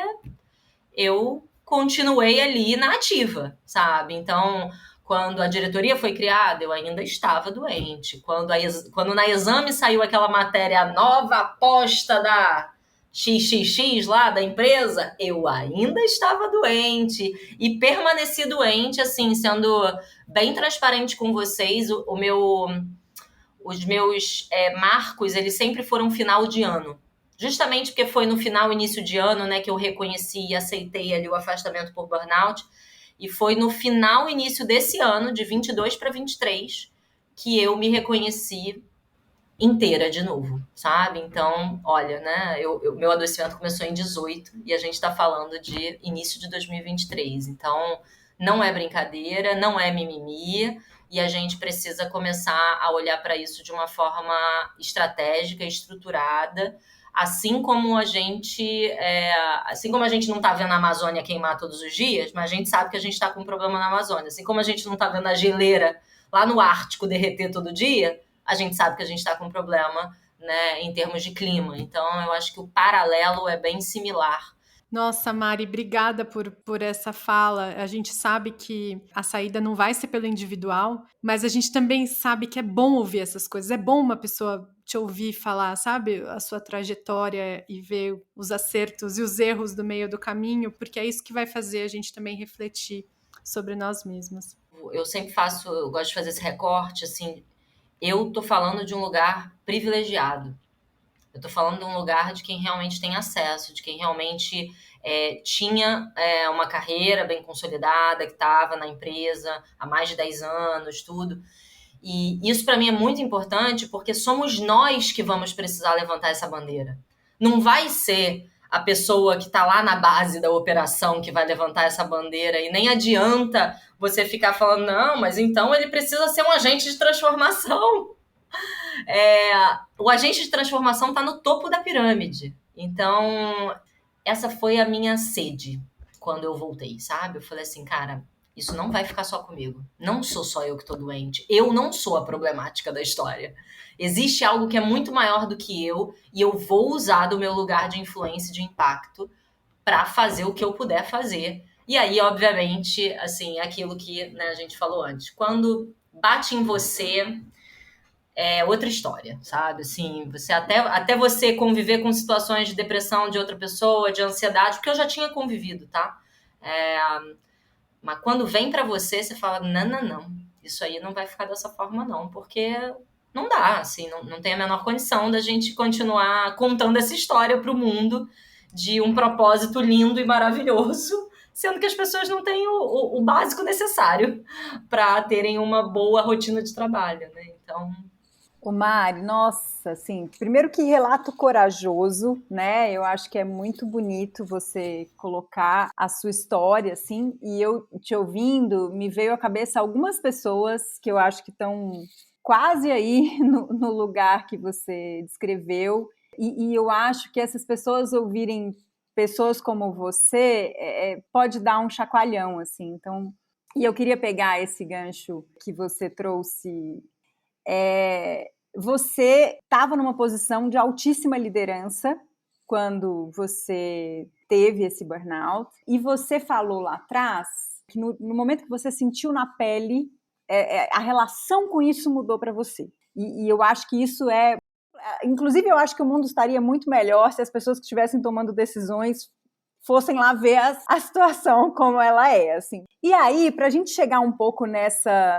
eu continuei ali na ativa, sabe? Então, quando a diretoria foi criada, eu ainda estava doente. Quando na exame saiu aquela matéria, a nova aposta da XXX lá da empresa, eu ainda estava doente e permaneci doente, assim, sendo bem transparente com vocês. Os meus marcos, eles sempre foram final de ano. Justamente porque foi no final, início de ano, né, que eu reconheci e aceitei ali o afastamento por burnout. E foi no final, início desse ano, de 22 para 23, que eu me reconheci inteira de novo, sabe? Então, olha, né, meu adoecimento começou em 18 e a gente está falando de início de 2023. Então, não é brincadeira, não é mimimi, e a gente precisa começar a olhar para isso de uma forma estratégica, estruturada, assim como a gente não está vendo a Amazônia queimar todos os dias, mas a gente sabe que a gente está com um problema na Amazônia. Assim como a gente não está vendo a geleira lá no Ártico derreter todo dia, a gente sabe que a gente está com um problema, né, em termos de clima. Então, eu acho que o paralelo é bem similar. Nossa, Mari, obrigada por essa fala. A gente sabe que a saída não vai ser pelo individual, mas a gente também sabe que é bom ouvir essas coisas. É bom uma pessoa te ouvir falar, sabe, a sua trajetória e ver os acertos e os erros do meio do caminho, porque é isso que vai fazer a gente também refletir sobre nós mesmos. Eu gosto de fazer esse recorte, assim, eu tô falando de um lugar privilegiado. Eu tô falando de um lugar de quem realmente tem acesso, de quem realmente tinha uma carreira bem consolidada, que estava na empresa há mais de 10 anos, tudo. E isso para mim é muito importante porque somos nós que vamos precisar levantar essa bandeira. Não vai ser a pessoa que está lá na base da operação que vai levantar essa bandeira e nem adianta você ficar falando, não, mas então ele precisa ser um agente de transformação. O agente de transformação está no topo da pirâmide. Então, essa foi a minha sede quando eu voltei, sabe? Eu falei assim, cara, isso não vai ficar só comigo. Não sou só eu que tô doente. Eu não sou a problemática da história. Existe algo que é muito maior do que eu e eu vou usar do meu lugar de influência e de impacto para fazer o que eu puder fazer. E aí, obviamente, assim, aquilo que, né, a gente falou antes. Quando bate em você, é outra história, sabe? Assim, você até você conviver com situações de depressão de outra pessoa, de ansiedade, porque eu já tinha convivido, tá? Mas quando vem pra você, você fala, não, isso aí não vai ficar dessa forma não, porque não dá, assim, não tem a menor condição da gente continuar contando essa história pro mundo de um propósito lindo e maravilhoso, sendo que as pessoas não têm o básico necessário para terem uma boa rotina de trabalho, né? Então... O Mari, nossa, assim, primeiro que relato corajoso, né? Eu acho que é muito bonito você colocar a sua história, assim, e eu te ouvindo, me veio à cabeça algumas pessoas que eu acho que estão quase aí no lugar que você descreveu, e eu acho que essas pessoas ouvirem pessoas como você pode dar um chacoalhão, assim, então, e eu queria pegar esse gancho que você trouxe. Você estava numa posição de altíssima liderança quando você teve esse burnout, e você falou lá atrás que no momento que você sentiu na pele, a relação com isso mudou para você. E eu acho que isso inclusive, eu acho que o mundo estaria muito melhor se as pessoas que estivessem tomando decisões fossem lá ver a situação como ela é, assim. E aí, para a gente chegar um pouco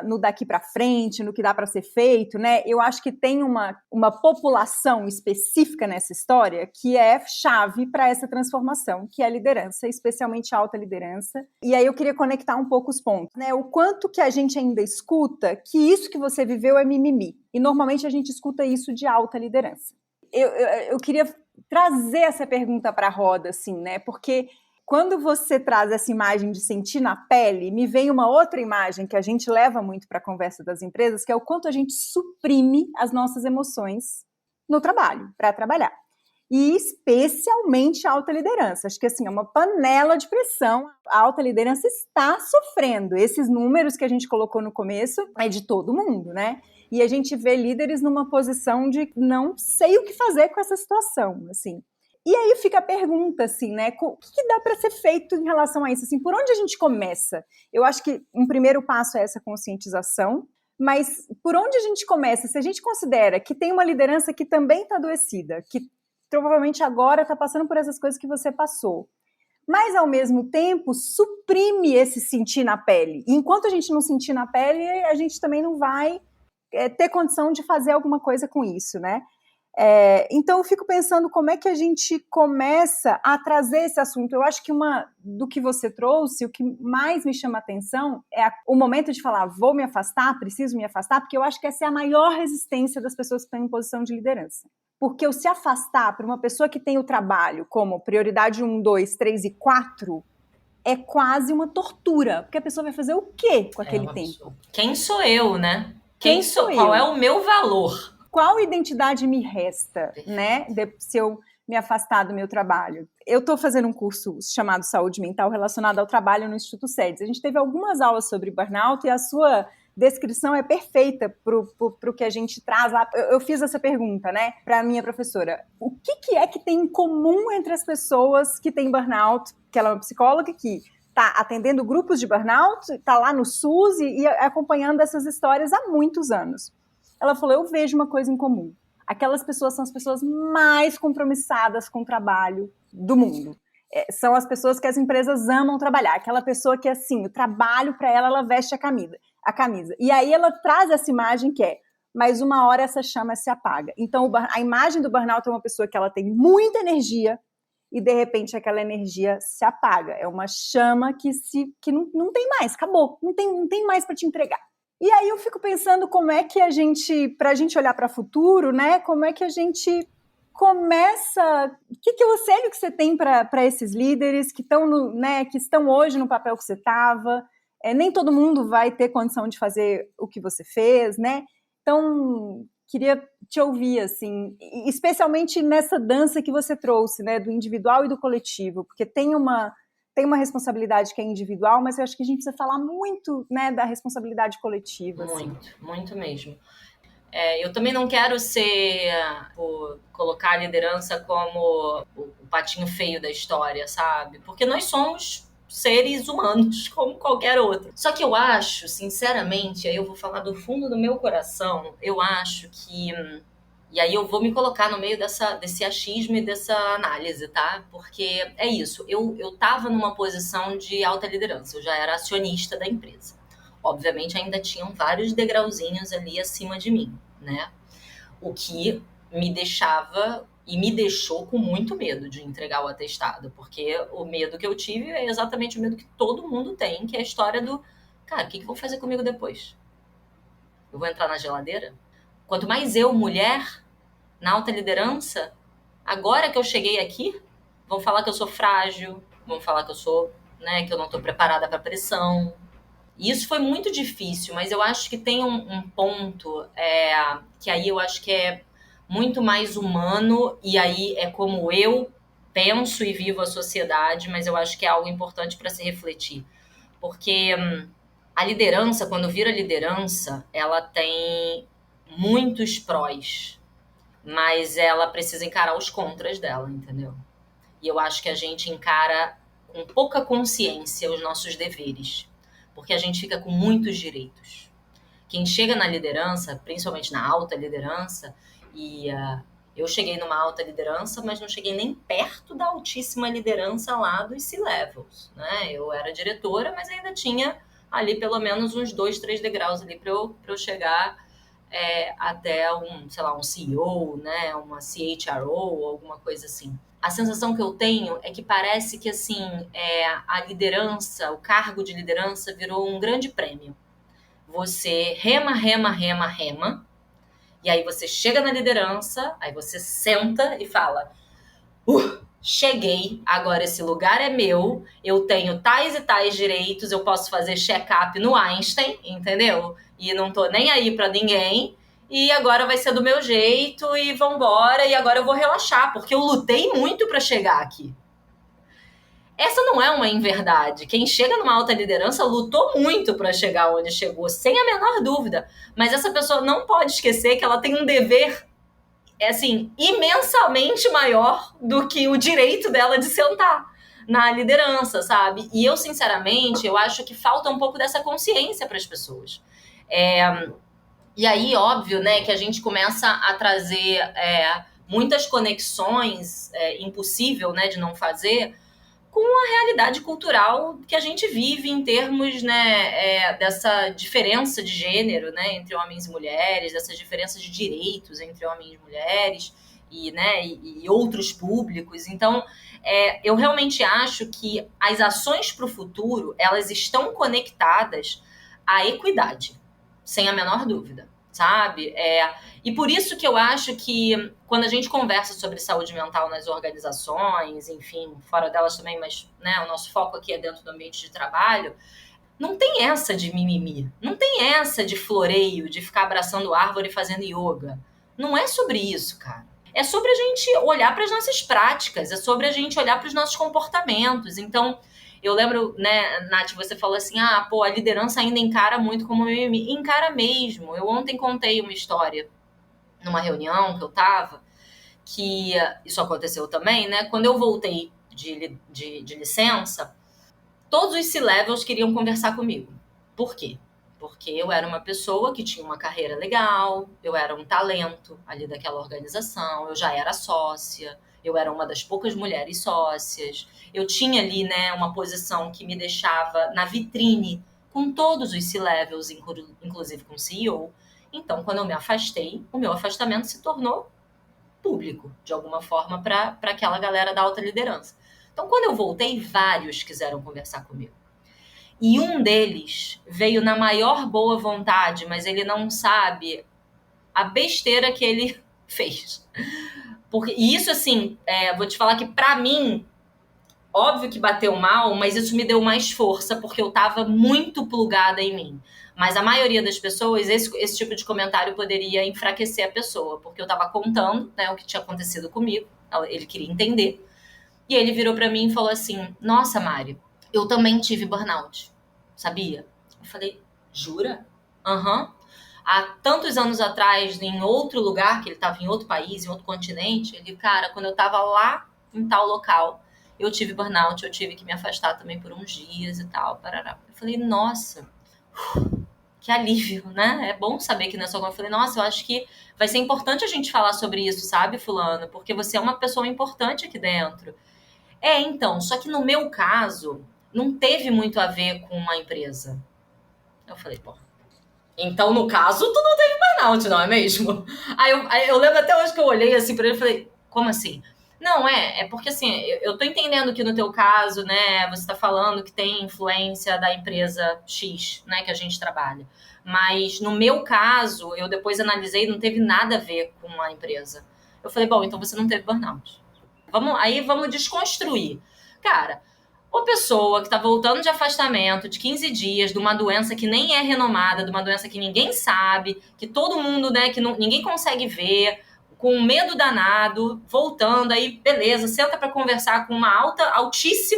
no daqui para frente, no que dá para ser feito, né? Eu acho que tem uma população específica nessa história que é chave para essa transformação, que é a liderança, especialmente a alta liderança. E aí eu queria conectar um pouco os pontos, né? O quanto que a gente ainda escuta que isso que você viveu é mimimi. E normalmente a gente escuta isso de alta liderança. Eu queria trazer essa pergunta para a roda, assim, né? Porque quando você traz essa imagem de sentir na pele, me vem uma outra imagem que a gente leva muito para a conversa das empresas, que é o quanto a gente suprime as nossas emoções no trabalho, para trabalhar. E especialmente a alta liderança. Acho que assim, é uma panela de pressão. A alta liderança está sofrendo. Esses números que a gente colocou no começo é de todo mundo, né? E a gente vê líderes numa posição de não sei o que fazer com essa situação, assim. E aí fica a pergunta, assim, né? O que dá para ser feito em relação a isso? Assim, por onde a gente começa? Eu acho que um primeiro passo é essa conscientização, mas por onde a gente começa? Se a gente considera que tem uma liderança que também está adoecida, que provavelmente agora está passando por essas coisas que você passou, mas ao mesmo tempo suprime esse sentir na pele. E enquanto a gente não sentir na pele, a gente também não vai ter condição de fazer alguma coisa com isso, né? Então eu fico pensando como é que a gente começa a trazer esse assunto. Eu acho que do que você trouxe, o que mais me chama a atenção é o momento de falar, vou me afastar, preciso me afastar, porque eu acho que essa é a maior resistência das pessoas que estão em posição de liderança. Porque o se afastar para uma pessoa que tem o trabalho como prioridade 1, 2, 3 e 4 é quase uma tortura, porque a pessoa vai fazer o quê com aquele tempo? Quem sou eu, né? Quem sou eu? Qual é o meu valor? Qual identidade me resta, né, se eu me afastar do meu trabalho? Eu estou fazendo um curso chamado Saúde Mental relacionado ao trabalho no Instituto SEDES. A gente teve algumas aulas sobre burnout e a sua descrição é perfeita pro que a gente traz lá. Eu fiz essa pergunta, né, para a minha professora. O que é que tem em comum entre as pessoas que têm burnout, que ela é uma psicóloga que está atendendo grupos de burnout, está lá no SUS e acompanhando essas histórias há muitos anos. Ela falou, eu vejo uma coisa em comum. Aquelas pessoas são as pessoas mais compromissadas com o trabalho do mundo. São as pessoas que as empresas amam trabalhar. Aquela pessoa que, assim, o trabalho para ela veste a camisa. E aí ela traz essa imagem que é, mas uma hora essa chama se apaga. Então, a imagem do burnout é uma pessoa que ela tem muita energia e, de repente, aquela energia se apaga. É uma chama que não tem mais, acabou. Não tem mais para te entregar. E aí eu fico pensando como é que pra gente olhar para o futuro, né? Como é que a gente começa... Que conselho que você tem para esses líderes que estão hoje no papel que você estava? Nem todo mundo vai ter condição de fazer o que você fez, né? Então, queria te ouvir, assim, especialmente nessa dança que você trouxe, né? Do individual e do coletivo, porque tem uma responsabilidade que é individual, mas eu acho que a gente precisa falar muito, né, da responsabilidade coletiva. Muito mesmo. Eu também não quero colocar a liderança como o patinho feio da história, sabe? Porque nós somos seres humanos como qualquer outro. Só que eu acho, sinceramente, aí eu vou falar do fundo do meu coração, eu acho que... E aí eu vou me colocar no meio desse achismo e dessa análise, tá? Porque é isso, eu tava numa posição de alta liderança, eu já era acionista da empresa. Obviamente ainda tinham vários degrauzinhos ali acima de mim, né? O que me deixava e me deixou com muito medo de entregar o atestado, porque o medo que eu tive é exatamente o medo que todo mundo tem, que é a história do, cara, o que vão fazer comigo depois? Eu vou entrar na geladeira? Quanto mais eu, mulher, na alta liderança, agora que eu cheguei aqui, vão falar que eu sou frágil, vão falar que eu sou, né, que eu não estou preparada para pressão. E isso foi muito difícil, mas eu acho que tem um ponto que aí eu acho que é muito mais humano, e aí é como eu penso e vivo a sociedade, mas eu acho que é algo importante para se refletir. Porque a liderança, quando vira liderança, ela tem muitos prós, mas ela precisa encarar os contras dela, entendeu? E eu acho que a gente encara com pouca consciência os nossos deveres, porque a gente fica com muitos direitos. Quem chega na liderança, principalmente na alta liderança, e eu cheguei numa alta liderança, mas não cheguei nem perto da altíssima liderança lá dos C-levels, né? Eu era diretora, mas ainda tinha ali pelo menos uns 2, 3 degraus ali para eu chegar até um CEO, né? Uma CHRO, alguma coisa assim. A sensação que eu tenho é que parece que assim, a liderança, o cargo de liderança virou um grande prêmio. Você rema, e aí você chega na liderança, aí você senta e fala, cheguei, agora esse lugar é meu, eu tenho tais e tais direitos, eu posso fazer check-up no Einstein, entendeu? E não tô nem aí pra ninguém, e agora vai ser do meu jeito, e vambora, e agora eu vou relaxar, porque eu lutei muito pra chegar aqui. Essa não é uma inverdade. Quem chega numa alta liderança lutou muito para chegar onde chegou, sem a menor dúvida. Mas essa pessoa não pode esquecer que ela tem um dever, assim, imensamente maior do que o direito dela de sentar na liderança, sabe? E eu, sinceramente, eu acho que falta um pouco dessa consciência para as pessoas. E aí, óbvio, né, que a gente começa a trazer muitas conexões, impossível, né, de não fazer, com a realidade cultural que a gente vive em termos, né, dessa diferença de gênero, né, entre homens e mulheres, dessas diferenças de direitos entre homens e mulheres e, né, e outros públicos. Então, eu realmente acho que as ações para o futuro, elas estão conectadas à equidade, sem a menor dúvida, sabe? E por isso que eu acho que quando a gente conversa sobre saúde mental nas organizações, enfim, fora delas também, mas, né, o nosso foco aqui é dentro do ambiente de trabalho, não tem essa de mimimi, não tem essa de floreio, de ficar abraçando árvore e fazendo yoga. Não é sobre isso, cara. É sobre a gente olhar para as nossas práticas, é sobre a gente olhar para os nossos comportamentos. Então, Eu lembro, né, Nath, você falou assim, a liderança ainda encara muito como mimimi. Encara mesmo. Eu ontem contei uma história numa reunião que eu tava, que isso aconteceu também, né? Quando eu voltei de licença, todos os C-levels queriam conversar comigo. Por quê? Porque eu era uma pessoa que tinha uma carreira legal, eu era um talento ali daquela organização, eu já era sócia, eu era uma das poucas mulheres sócias, eu tinha ali, né, uma posição que me deixava na vitrine com todos os C-levels, inclusive com o CEO. Então, quando eu me afastei, o meu afastamento se tornou público, de alguma forma, para aquela galera da alta liderança. Então, quando eu voltei, vários quiseram conversar comigo. E um deles veio na maior boa vontade, mas ele não sabe a besteira que ele fez. E isso, assim, vou te falar que pra mim, óbvio que bateu mal, mas isso me deu mais força, porque eu tava muito plugada em mim. Mas a maioria das pessoas, esse tipo de comentário poderia enfraquecer a pessoa, porque eu tava contando, né, o que tinha acontecido comigo, ele queria entender. E ele virou pra mim e falou assim, nossa, Mari, eu também tive burnout, sabia? Eu falei, jura? Aham. Há tantos anos atrás, em outro lugar, que ele estava em outro país, em outro continente, ele, cara, quando eu estava lá em tal local, eu tive burnout, eu tive que me afastar também por uns dias e tal, parará. Eu falei, nossa, que alívio, né? É bom saber que não é só como eu falei, nossa, eu acho que vai ser importante a gente falar sobre isso, sabe, fulano? Porque você é uma pessoa importante aqui dentro. Então, só que no meu caso, não teve muito a ver com a empresa. Eu falei, pô, então no caso, tu não teve burnout, não é mesmo? Aí eu lembro até hoje que eu olhei assim pra ele e falei, como assim? Não, é porque assim, eu tô entendendo que no teu caso, né, você tá falando que tem influência da empresa X, né, que a gente trabalha. Mas no meu caso, eu depois analisei, não teve nada a ver com a empresa. Eu falei, bom, então você não teve burnout. Vamos desconstruir. Cara, uma pessoa que tá voltando de afastamento de 15 dias, de uma doença que nem é renomada, de uma doença que ninguém sabe, que todo mundo, né, que ninguém consegue ver, com medo danado, voltando, aí beleza, senta para conversar com uma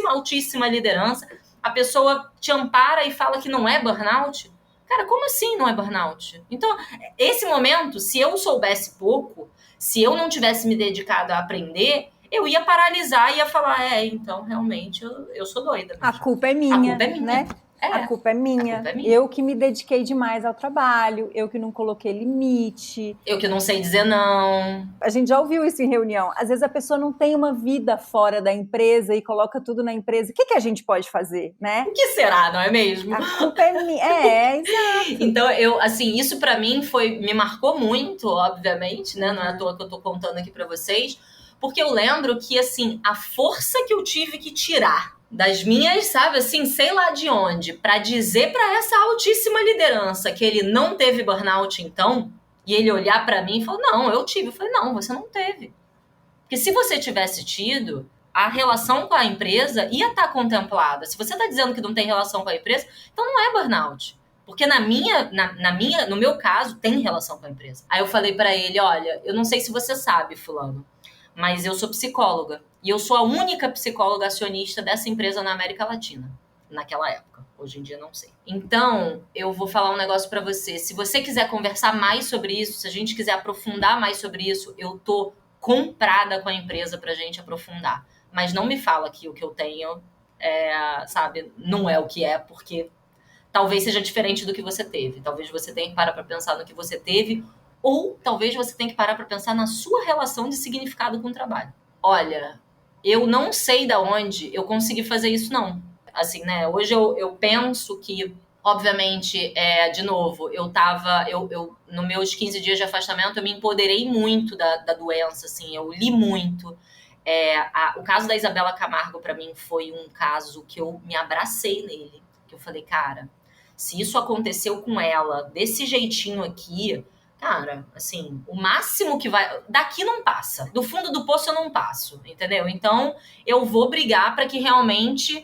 altíssima liderança, a pessoa te ampara e fala que não é burnout. Cara, como assim não é burnout? Então, esse momento, se eu soubesse pouco, se eu não tivesse me dedicado a aprender, eu ia paralisar e ia falar, então, realmente, eu sou doida. A culpa é minha, né? A culpa é minha. Eu que me dediquei demais ao trabalho, eu que não coloquei limite. Eu que não sei dizer não. A gente já ouviu isso em reunião. Às vezes a pessoa não tem uma vida fora da empresa e coloca tudo na empresa. O que a gente pode fazer, né? O que será, não é mesmo? A culpa é minha. Exato. Então, isso pra mim me marcou muito, obviamente, né? Não é à toa que eu tô contando aqui pra vocês. Porque eu lembro que, assim, a força que eu tive que tirar das minhas, sabe, assim, sei lá de onde, pra dizer pra essa altíssima liderança que ele não teve burnout, então, e ele olhar pra mim e falar, não, eu tive. Eu falei, não, você não teve. Porque se você tivesse tido, a relação com a empresa ia estar contemplada. Se você tá dizendo que não tem relação com a empresa, então não é burnout. Porque no meu caso, tem relação com a empresa. Aí eu falei pra ele, olha, eu não sei se você sabe, fulano, mas eu sou psicóloga. E eu sou a única psicóloga acionista dessa empresa na América Latina, naquela época. Hoje em dia, não sei. Então, eu vou falar um negócio pra você. Se você quiser conversar mais sobre isso, se a gente quiser aprofundar mais sobre isso, eu tô comprada com a empresa pra gente aprofundar. Mas não me fala que o que eu tenho, sabe, não é o que é, porque talvez seja diferente do que você teve. Talvez você tenha que parar pra pensar no que você teve, ou talvez você tenha que parar pra pensar na sua relação de significado com o trabalho. Olha, eu não sei de onde eu consegui fazer isso, não. Assim, né, hoje eu penso que, obviamente, de novo, no meus 15 dias de afastamento, eu me empoderei muito da doença, assim, eu li muito. O caso da Isabela Camargo, pra mim, foi um caso que eu me abracei nele. Que eu falei, cara, se isso aconteceu com ela desse jeitinho aqui, cara, assim, o máximo que vai... Daqui não passa. Do fundo do poço eu não passo, entendeu? Então, eu vou brigar para que realmente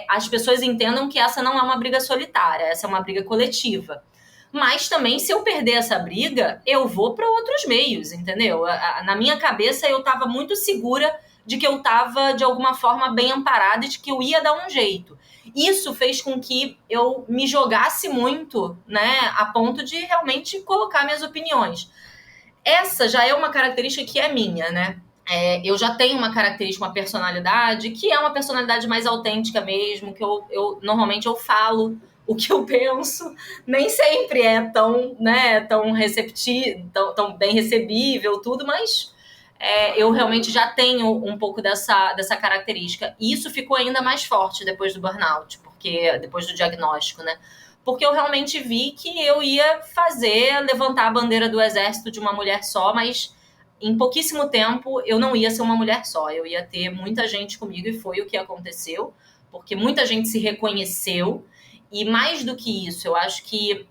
as pessoas entendam que essa não é uma briga solitária, essa é uma briga coletiva. Mas também, se eu perder essa briga, eu vou para outros meios, entendeu? Na minha cabeça, eu estava muito segura de que eu estava, de alguma forma, bem amparada e de que eu ia dar um jeito. Isso fez com que eu me jogasse muito, né, a ponto de realmente colocar minhas opiniões. Essa já é uma característica que é minha, né? Eu já tenho uma característica, uma personalidade, que é uma personalidade mais autêntica mesmo, que normalmente eu falo o que eu penso, nem sempre é tão, né, tão receptivo, tão bem recebível, tudo, mas eu realmente já tenho um pouco dessa característica. E isso ficou ainda mais forte depois do burnout, depois do diagnóstico, né? Porque eu realmente vi que eu ia levantar a bandeira do exército de uma mulher só, mas em pouquíssimo tempo eu não ia ser uma mulher só, eu ia ter muita gente comigo, e foi o que aconteceu, porque muita gente se reconheceu. E mais do que isso, eu acho que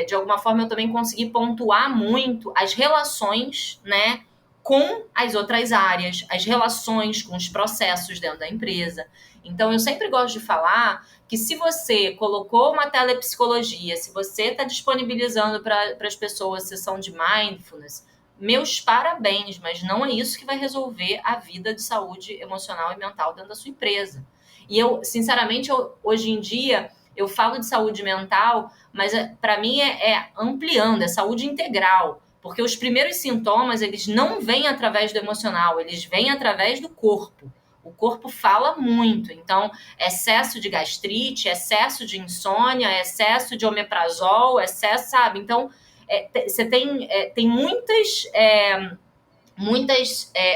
de alguma forma eu também consegui pontuar muito as relações, né, com as outras áreas, as relações com os processos dentro da empresa. Então eu sempre gosto de falar que se você colocou uma telepsicologia, se você está disponibilizando para as pessoas sessão de mindfulness, meus parabéns, mas não é isso que vai resolver a vida de saúde emocional e mental dentro da sua empresa. E eu, sinceramente, hoje em dia, eu falo de saúde mental, mas para mim é ampliando, é saúde integral. Porque os primeiros sintomas, eles não vêm através do emocional, eles vêm através do corpo. O corpo fala muito. Então, excesso de gastrite, excesso de insônia, excesso de omeprazol, excesso, sabe? Então, você tem muitas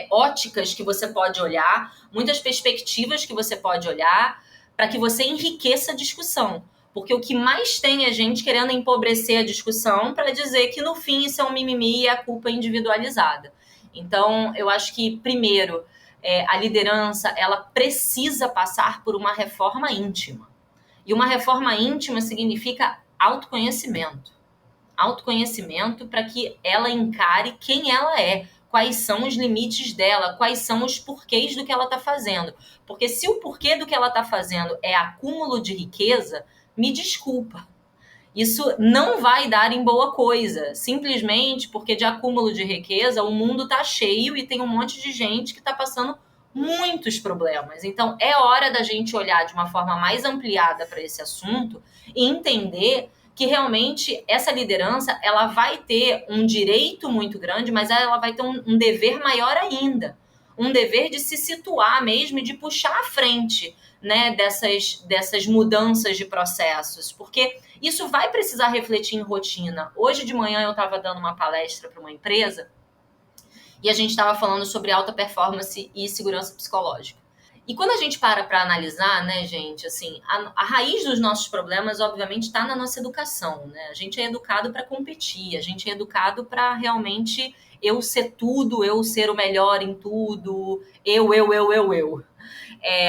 óticas que você pode olhar, muitas perspectivas que você pode olhar para que você enriqueça a discussão. Porque o que mais tem é gente querendo empobrecer a discussão para dizer que, no fim, isso é um mimimi e a culpa é individualizada. Então, eu acho que, primeiro, a liderança ela precisa passar por uma reforma íntima. E uma reforma íntima significa autoconhecimento. Autoconhecimento para que ela encare quem ela é, quais são os limites dela, quais são os porquês do que ela está fazendo. Porque se o porquê do que ela está fazendo é acúmulo de riqueza, me desculpa, isso não vai dar em boa coisa, simplesmente porque de acúmulo de riqueza o mundo está cheio e tem um monte de gente que está passando muitos problemas. Então é hora da gente olhar de uma forma mais ampliada para esse assunto e entender que realmente essa liderança ela vai ter um direito muito grande, mas ela vai ter um dever maior ainda, um dever de se situar mesmo e de puxar à frente, né, dessas mudanças de processos, porque isso vai precisar refletir em rotina. Hoje de manhã eu estava dando uma palestra para uma empresa e a gente estava falando sobre alta performance e segurança psicológica. E quando a gente para analisar, né, gente, assim, a raiz dos nossos problemas, obviamente, está na nossa educação, né? A gente é educado para competir, a gente é educado para realmente eu ser tudo, eu ser o melhor em tudo, eu.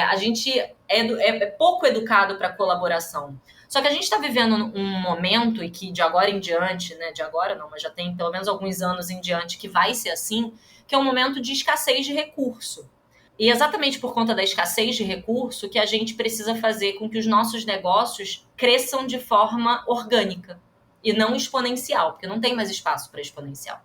A gente é pouco educado para colaboração. Só que a gente está vivendo um momento e que de agora em diante, né, de agora não, mas já tem pelo menos alguns anos em diante que vai ser assim, que é um momento de escassez de recurso. E exatamente por conta da escassez de recurso que a gente precisa fazer com que os nossos negócios cresçam de forma orgânica e não exponencial, porque não tem mais espaço para exponencial.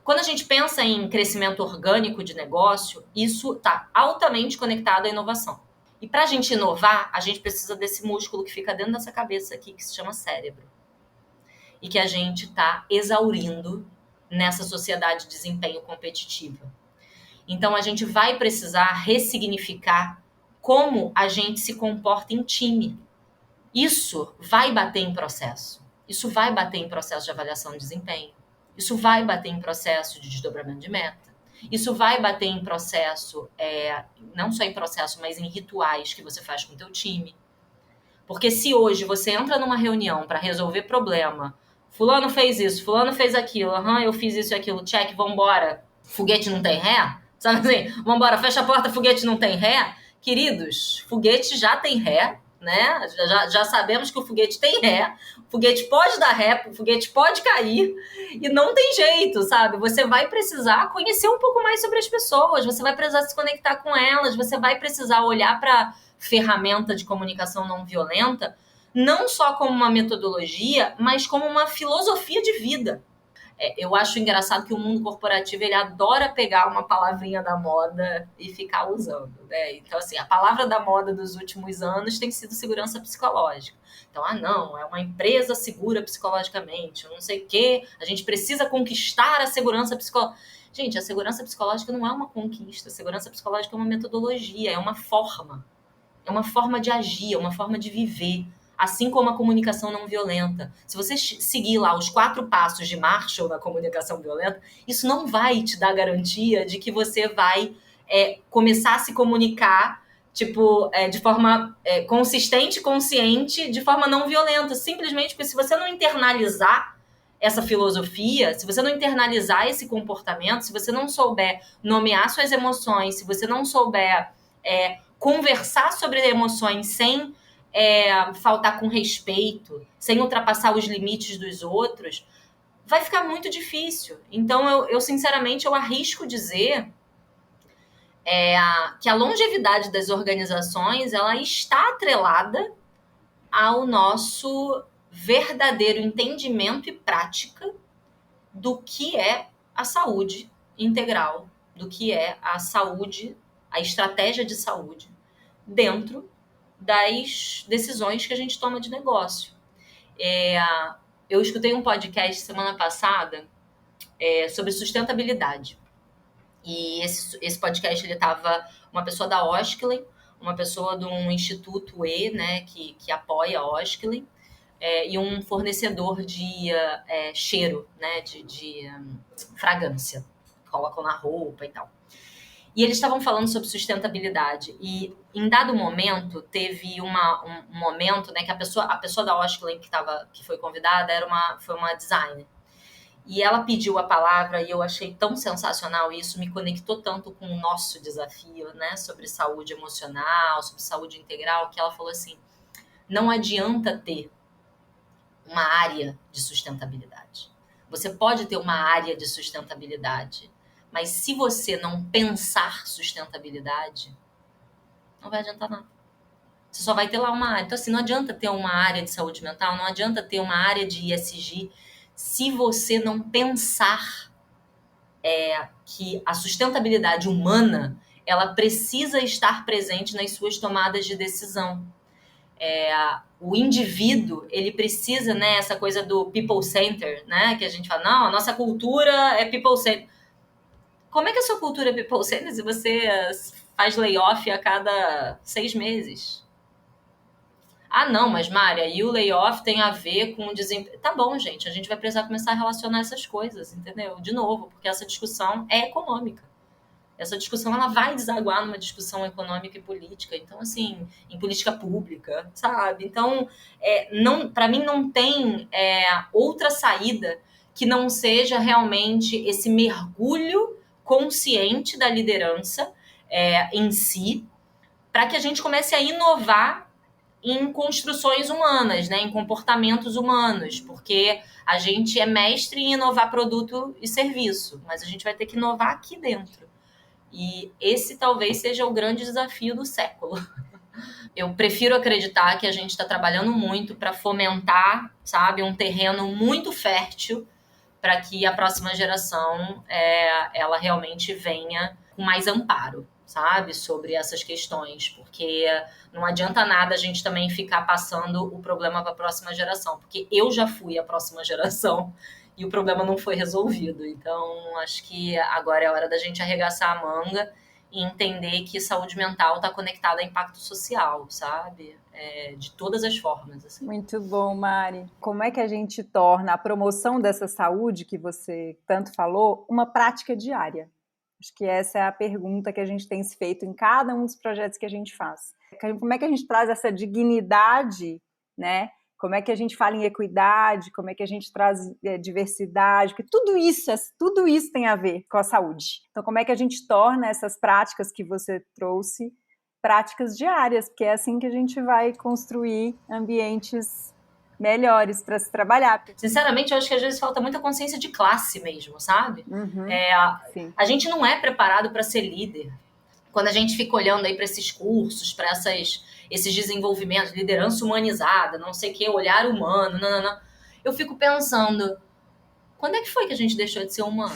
Quando a gente pensa em crescimento orgânico de negócio, isso está altamente conectado à inovação. E para a gente inovar, a gente precisa desse músculo que fica dentro dessa cabeça aqui, que se chama cérebro. E que a gente está exaurindo nessa sociedade de desempenho competitiva. Então, a gente vai precisar ressignificar como a gente se comporta em time. Isso vai bater em processo. Isso vai bater em processo de avaliação de desempenho. Isso vai bater em processo de desdobramento de meta. Isso vai bater em processo, não só em processo, mas em rituais que você faz com o teu time. Porque se hoje você entra numa reunião para resolver problema, fulano fez isso, fulano fez aquilo, eu fiz isso e aquilo, check, vambora, foguete não tem ré? Sabe assim, vambora, fecha a porta, foguete não tem ré? Queridos, foguete já tem ré, né? Já sabemos que o foguete tem ré, o foguete pode dar ré, o foguete pode cair e não tem jeito, sabe? Você vai precisar conhecer um pouco mais sobre as pessoas, você vai precisar se conectar com elas, você vai precisar olhar para ferramenta de comunicação não violenta, não só como uma metodologia, mas como uma filosofia de vida. Eu acho engraçado que o mundo corporativo, ele adora pegar uma palavrinha da moda e ficar usando, né? Então, assim, a palavra da moda dos últimos anos tem sido segurança psicológica. Então, não, é uma empresa segura psicologicamente, não sei o quê, a gente precisa conquistar a segurança psicológica. Gente, a segurança psicológica não é uma conquista, a segurança psicológica é uma metodologia, é uma forma de agir, é uma forma de viver. Assim como a comunicação não violenta. Se você seguir lá os 4 passos de Marshall na comunicação violenta, isso não vai te dar garantia de que você vai começar a se comunicar de forma consistente, consciente, de forma não violenta. Simplesmente porque se você não internalizar essa filosofia, se você não internalizar esse comportamento, se você não souber nomear suas emoções, se você não souber conversar sobre emoções sem faltar com respeito, sem ultrapassar os limites dos outros, vai ficar muito difícil. Então, eu sinceramente, eu arrisco dizer que a longevidade das organizações, ela está atrelada ao nosso verdadeiro entendimento e prática do que é a saúde integral, do que é a saúde, a estratégia de saúde dentro das decisões que a gente toma de negócio. Eu escutei um podcast semana passada sobre sustentabilidade. E esse podcast, ele estava uma pessoa da Osklen, uma pessoa de um instituto né, que apoia a Osklen, e um fornecedor de cheiro, né, de fragrância, colocam na roupa e tal. E eles estavam falando sobre sustentabilidade. E em dado momento, teve um momento, né, que a pessoa da Osklen que foi convidada foi uma designer. E ela pediu a palavra e eu achei tão sensacional isso, me conectou tanto com o nosso desafio, né, sobre saúde emocional, sobre saúde integral, que ela falou assim: não adianta ter uma área de sustentabilidade. Você pode ter uma área de sustentabilidade, mas se você não pensar sustentabilidade, não vai adiantar nada. Você só vai ter lá uma área. Então, assim, não adianta ter uma área de saúde mental, não adianta ter uma área de ESG, se você não pensar que a sustentabilidade humana, ela precisa estar presente nas suas tomadas de decisão. O indivíduo, ele precisa, né, essa coisa do people center, né, que a gente fala, não, a nossa cultura é people center. Como é que a sua cultura é people center se você faz layoff a cada 6 meses? Ah, não, mas Mária, e o layoff tem a ver com o desemprego. Tá bom, gente, a gente vai precisar começar a relacionar essas coisas, entendeu? De novo, porque essa discussão é econômica. Essa discussão, ela vai desaguar numa discussão econômica e política. Então, assim, em política pública, sabe? Então, para mim não tem outra saída que não seja realmente esse mergulho consciente da liderança em si, para que a gente comece a inovar em construções humanas, né, em comportamentos humanos, porque a gente é mestre em inovar produto e serviço, mas a gente vai ter que inovar aqui dentro. E esse talvez seja o grande desafio do século. Eu prefiro acreditar que a gente está trabalhando muito para fomentar, sabe, um terreno muito fértil para que a próxima geração ela realmente venha com mais amparo, sabe, sobre essas questões, porque não adianta nada a gente também ficar passando o problema para a próxima geração, porque eu já fui a próxima geração e o problema não foi resolvido. Então, acho que agora é a hora da gente arregaçar a manga e entender que saúde mental está conectada a impacto social, sabe? De todas as formas. Assim. Muito bom, Mari. Como é que a gente torna a promoção dessa saúde, que você tanto falou, uma prática diária? Acho que essa é a pergunta que a gente tem se feito em cada um dos projetos que a gente faz. Como é que a gente traz essa dignidade, né? Como é que a gente fala em equidade, como é que a gente traz diversidade, porque tudo isso tem a ver com a saúde. Então, como é que a gente torna essas práticas que você trouxe práticas diárias, porque é assim que a gente vai construir ambientes melhores para se trabalhar. Sinceramente, eu acho que às vezes falta muita consciência de classe mesmo, sabe? Uhum, a gente não é preparado para ser líder. Quando a gente fica olhando aí para esses cursos, para esses desenvolvimentos, liderança humanizada, não sei o que, olhar humano, eu fico pensando, Quando é que foi que a gente deixou de ser humano?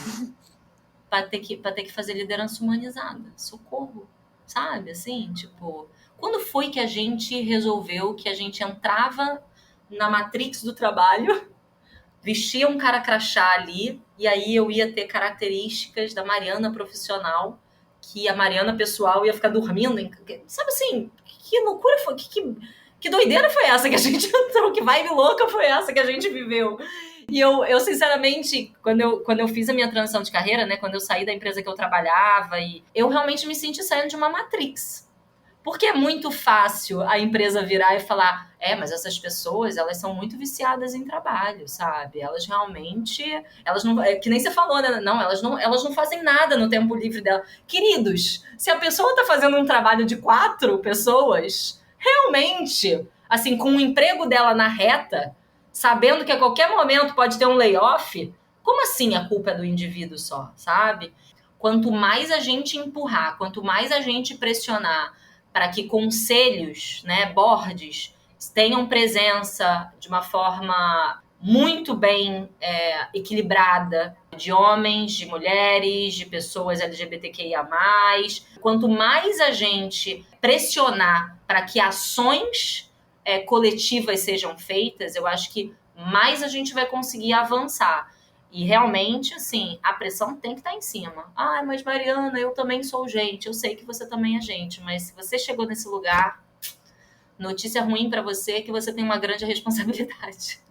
Pra ter que fazer liderança humanizada. Socorro. Sabe? Assim, tipo... Quando foi que a gente resolveu que a gente entrava na matrix do trabalho, vestia um cara crachá ali, e aí eu ia ter características da Mariana profissional, que a Mariana pessoal ia ficar dormindo. Sabe assim, que loucura foi? Que doideira foi essa que a gente entrou? Que vibe louca foi essa que a gente viveu? E eu sinceramente, quando eu fiz a minha transição de carreira, né, quando eu saí da empresa que eu trabalhava, eu realmente me senti saindo de uma matrix. Porque é muito fácil a empresa virar e falar, mas essas pessoas, elas são muito viciadas em trabalho, sabe? Elas realmente, elas não, que nem você falou, né? Não, elas não fazem nada no tempo livre dela. Queridos, se a pessoa está fazendo um trabalho de 4 pessoas, realmente, assim, com o emprego dela na reta, sabendo que a qualquer momento pode ter um layoff, como assim a culpa é do indivíduo só, sabe? Quanto mais a gente empurrar, quanto mais a gente pressionar para que conselhos, né, boards, tenham presença de uma forma muito bem equilibrada de homens, de mulheres, de pessoas LGBTQIA+. Quanto mais a gente pressionar para que ações coletivas sejam feitas, eu acho que mais a gente vai conseguir avançar. E realmente, assim, a pressão tem que estar em cima. Mas Mariana, eu também sou gente. Eu sei que você também é gente. Mas se você chegou nesse lugar, notícia ruim pra você é que você tem uma grande responsabilidade.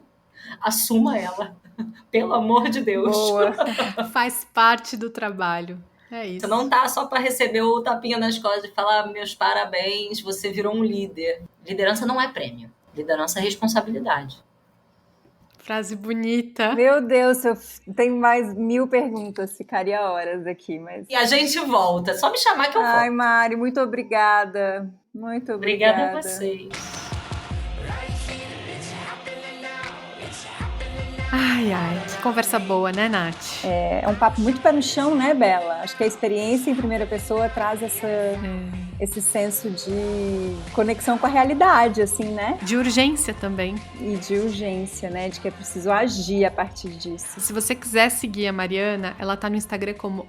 Assuma ela. Pelo amor de Deus. Boa. Faz parte do trabalho. É isso. Você não tá só para receber o tapinha nas costas e falar meus parabéns, você virou um líder. Liderança não é prêmio. Liderança é responsabilidade. Frase bonita. Meu Deus, eu tenho mais 1000 perguntas, ficaria horas aqui, mas... E a gente volta. Só me chamar que eu volto. Ai, Mari, muito obrigada. Muito obrigada. Obrigada a vocês. Ai, que conversa boa, né, Nath? É um papo muito pé no chão, né, Bela? Acho que a experiência em primeira pessoa traz esse senso de conexão com a realidade, assim, né? De urgência também. E de urgência, né? De que é preciso agir a partir disso. Se você quiser seguir a Mariana, ela tá no Instagram como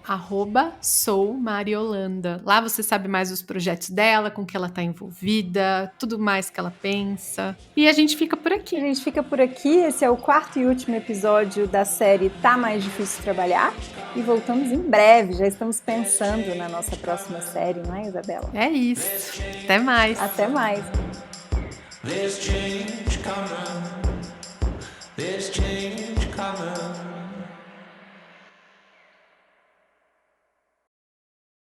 @soumariolanda. Lá você sabe mais os projetos dela, com que ela tá envolvida, tudo mais que ela pensa. E a gente fica por aqui. Esse é o 4º e último episódio da série Tá Mais Difícil Trabalhar. E voltamos em breve, já estamos pensando na nossa próxima série, não é, Isabela? É isso. Até mais. Até mais. There's change coming.